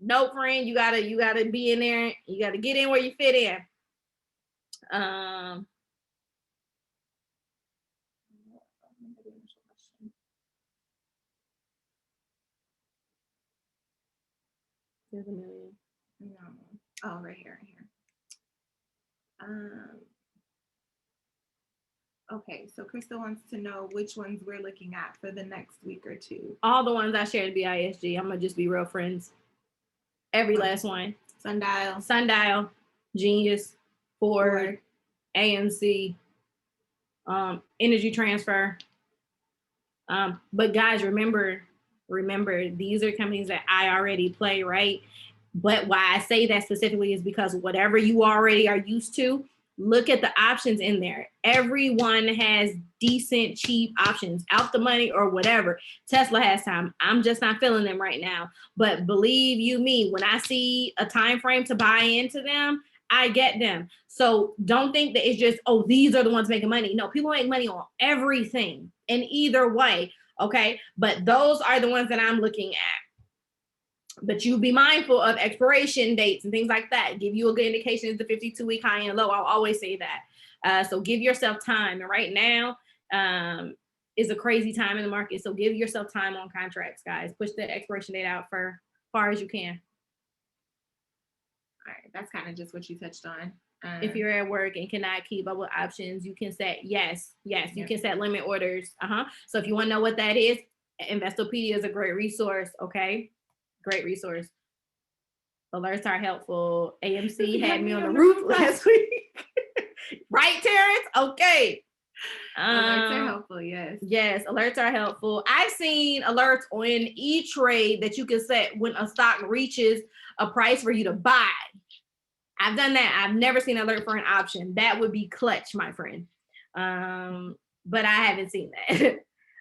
[SPEAKER 2] No, friend, you gotta be in there. You gotta get in where you fit in. There's a million.
[SPEAKER 1] No. Oh, right here. Okay, so Krista wants to know which ones we're looking at for the next week or two.
[SPEAKER 2] All the ones I shared BISG. I'm gonna just be real friends. Every last one. Sundial, Genius, Ford, AMC, Energy Transfer. But guys, remember, these are companies that I already play, right? But why I say that specifically is because whatever you already are used to, look at the options in there. Everyone has decent, cheap options, out the money or whatever. Tesla has time. I'm just not feeling them right now. But believe you me, when I see a time frame to buy into them, I get them. So don't think that it's just, oh, these are the ones making money. No, people make money on everything in either way. Okay. But those are the ones that I'm looking at. But you be mindful of expiration dates and things like that. Give you a good indication of the 52-week high and low. I'll always say that. So give yourself time. And right now is a crazy time in the market. So give yourself time on contracts, guys. Push the expiration date out for far as you can.
[SPEAKER 1] All right, that's kind of just what you touched on.
[SPEAKER 2] If you're at work and cannot keep up with options, you can set you can set limit orders. So if you want to know what that is, Investopedia is a great resource. Okay. Great resource. Alerts are helpful. AMC had me on the roof last week. Right, Terrence? Okay.
[SPEAKER 1] Alerts are helpful, yes.
[SPEAKER 2] Yes, alerts are helpful. I've seen alerts on E-Trade that you can set when a stock reaches a price for you to buy. I've done that. I've never seen an alert for an option. That would be clutch, my friend. But I haven't seen that.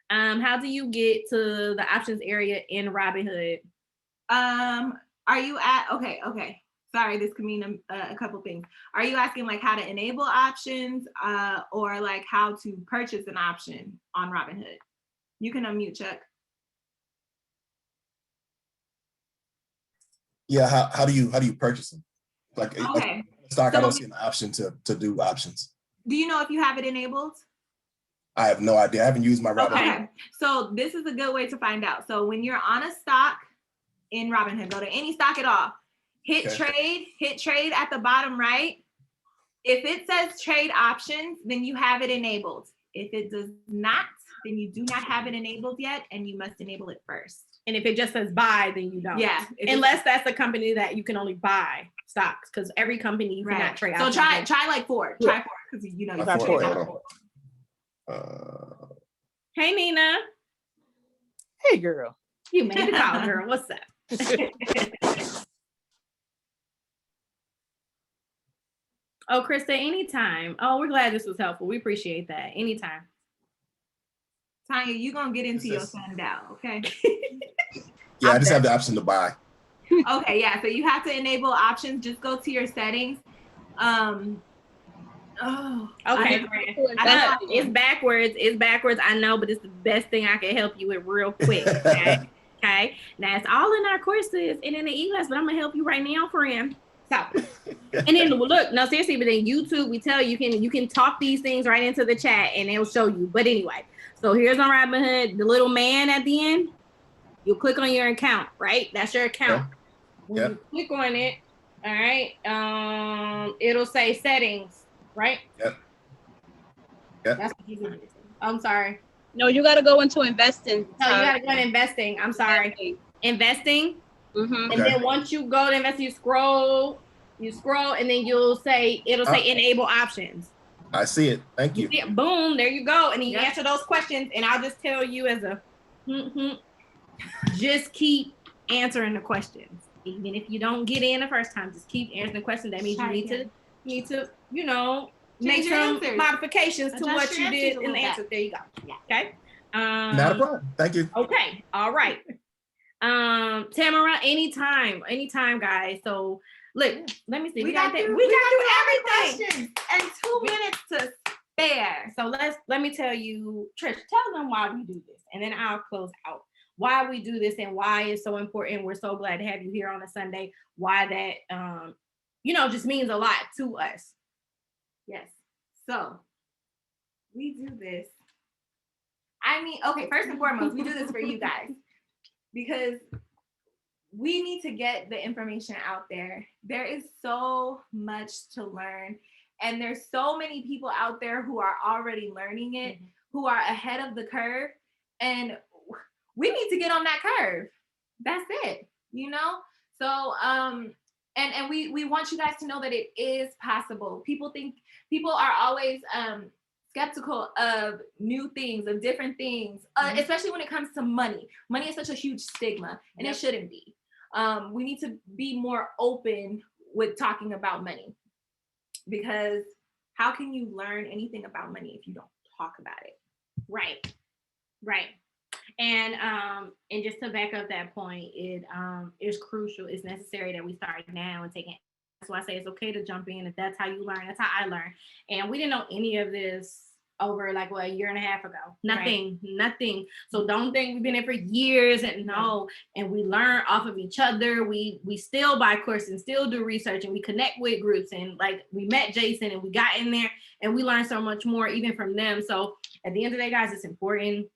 [SPEAKER 2] How do you get to the options area in Robinhood?
[SPEAKER 1] Are you at, okay. Sorry, this could mean a couple things. Are you asking like how to enable options or like how to purchase an option on Robinhood? You can unmute, Chuck.
[SPEAKER 6] Yeah, how do you purchase them? Like,
[SPEAKER 1] Okay.
[SPEAKER 6] stock,
[SPEAKER 1] So,
[SPEAKER 6] I don't see an option to do options.
[SPEAKER 1] Do you know if you have it enabled?
[SPEAKER 6] I have no idea. I haven't used my Robinhood.
[SPEAKER 1] Okay, so this is a good way to find out. So when you're on a stock in Robinhood, go to any stock at all, hit trade at the bottom right. If it says trade options, then you have it enabled. If it does not, then you do not have it enabled yet, and you must enable it first.
[SPEAKER 2] And if it just says buy, then you don't.
[SPEAKER 1] Yeah.
[SPEAKER 2] Unless that's the company that you can only buy stocks, because every company you cannot trade.
[SPEAKER 1] So try like Ford. Try Ford, because you know you
[SPEAKER 5] Try Ford.
[SPEAKER 2] Hey, Nina.
[SPEAKER 5] Hey, girl.
[SPEAKER 2] You made the call, girl. What's up? Oh, Krista, anytime. Oh, we're glad this was helpful. We appreciate that. Anytime.
[SPEAKER 1] Tanya, you're going to get into your sundown, okay?
[SPEAKER 6] Yeah, I just have the option to buy.
[SPEAKER 1] Okay, yeah. So you have to enable options. Just go to your settings.
[SPEAKER 2] Okay. It's backwards. It's backwards. I know, but it's the best thing I can help you with real quick. Okay. Okay. Now it's all in our courses and in the e-class, but I'm gonna help you right now, friend. So, and then look, no, seriously, but then YouTube, we tell you you can talk these things right into the chat and it'll show you. But anyway, so here's on Robinhood, the little man at the end. You click on your account, right? That's your account. When you click on it, all right, it'll say settings, right?
[SPEAKER 6] Yep.
[SPEAKER 2] That's what you do. I'm sorry.
[SPEAKER 7] No, you got to go into investing.
[SPEAKER 2] No, you got to go in investing. I'm sorry. Investing.
[SPEAKER 7] Mm-hmm.
[SPEAKER 2] And then once you go to invest, you scroll, and then it'll say enable options.
[SPEAKER 6] I see it. Thank you.
[SPEAKER 2] See it? Boom, there you go. And then you answer those questions, and I'll just tell you as a just keep answering the questions. Even if you don't get in the first time, just keep answering the questions. That means you need to, make some modifications to what you did in the answer. There you go. Yeah. Okay.
[SPEAKER 6] Not a problem. Thank you.
[SPEAKER 2] Okay. All right. Tamara, anytime, guys. So look, let me see.
[SPEAKER 1] We got through everything and 2 minutes to spare.
[SPEAKER 2] So let me tell you, Trish, tell them why we do this, and then I'll close out. Why we do this and why it's so important. We're so glad to have you here on a Sunday. Why that just means a lot to us.
[SPEAKER 1] Yes. So we do this. I mean, okay, first and foremost, we do this for you guys because we need to get the information out there. There is so much to learn, and there's so many people out there who are already learning it, who are ahead of the curve, and we need to get on that curve. That's it, So, and we want you guys to know that it is possible. People are always skeptical of new things, of different things, especially when it comes to money. Money is such a huge stigma, and it shouldn't be. We need to be more open with talking about money, because how can you learn anything about money if you don't talk about it?
[SPEAKER 2] Right. And just to back up that point, it is crucial. It's necessary that we start now and take it. That's why I say it's okay to jump in. If that's how you learn, that's how I learned. And we didn't know any of this over a year and a half ago. Nothing. So don't think we've been there for years and we learn off of each other. We still buy courses and still do research, and we connect with groups, and we met Jason and we got in there and we learned so much more even from them. So at the end of the day, guys, it's important.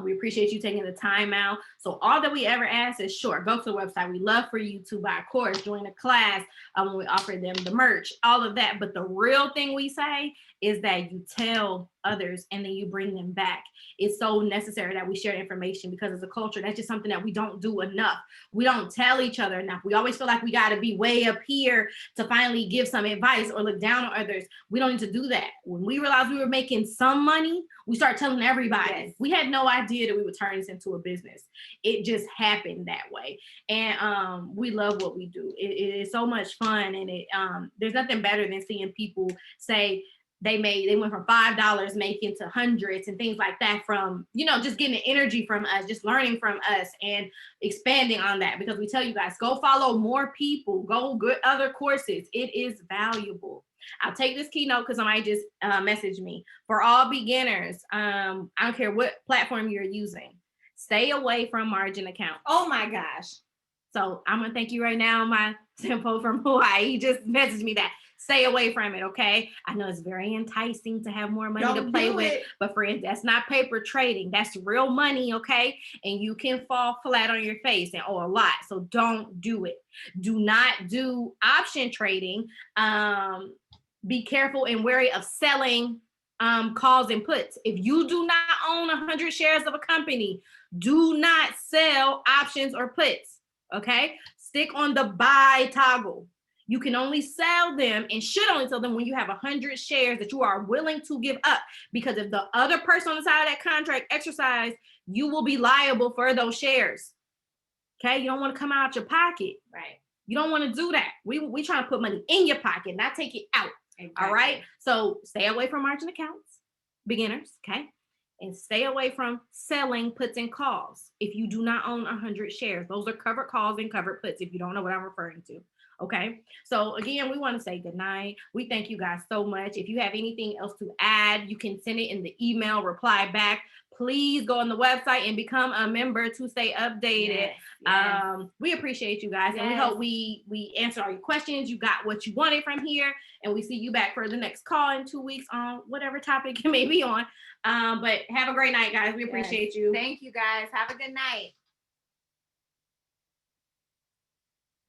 [SPEAKER 2] We appreciate you taking the time out. So all that we ever ask is, sure, go to the website. We love for you to buy a course, join a class, when we offer them the merch, all of that. But the real thing we say is that you tell others and then you bring them back. It's so necessary that we share information, because as a culture, that's just something that we don't do enough. We don't tell each other enough. We always feel like we got to be way up here to finally give some advice or look down on others. We don't need to do that. When we realized we were making some money, we started telling everybody.
[SPEAKER 1] Yes.
[SPEAKER 2] We had no idea that we would turn this into a business. It just happened that way. And we love what we do. It is so much fun. And there's nothing better than seeing people say, they went from $5 making to hundreds and things like that, from, just getting the energy from us, just learning from us and expanding on that. Because we tell you guys, go follow more people, go get other courses. It is valuable. I'll take this keynote because somebody just messaged me. For all beginners, I don't care what platform you're using, stay away from margin accounts.
[SPEAKER 1] Oh my gosh.
[SPEAKER 2] So I'm gonna thank you right now. My simple from Hawaii, he just messaged me that. Stay away from it, okay? I know it's very enticing to have more money to play with, but friends, that's not paper trading. That's real money, okay? And you can fall flat on your face and owe a lot. So don't do it. Do not do option trading. Be careful and wary of selling calls and puts. If you do not own 100 shares of a company, do not sell options or puts, okay? Stick on the buy toggle. You can only sell them and should only sell them when you have 100 shares that you are willing to give up. Because if the other person on the side of that contract exercise, you will be liable for those shares. Okay, you don't want to come out your pocket, right? You don't want to do that. We trying to put money in your pocket, not take it out. Exactly. All right. So stay away from margin accounts, beginners. Okay. And stay away from selling puts and calls. If you do not own 100 shares, those are covered calls and covered puts, if you don't know what I'm referring to. Okay. So again, we want to say good night. We thank you guys so much. If you have anything else to add, you can send it in the email, reply back. Please go on the website and become a member to stay updated. Yes. We appreciate you guys. Yes. And we hope we answered all your questions. You got what you wanted from here. And we see you back for the next call in 2 weeks on whatever topic it may be on. But have a great night, guys. We appreciate you.
[SPEAKER 1] Thank you, guys. Have a good night.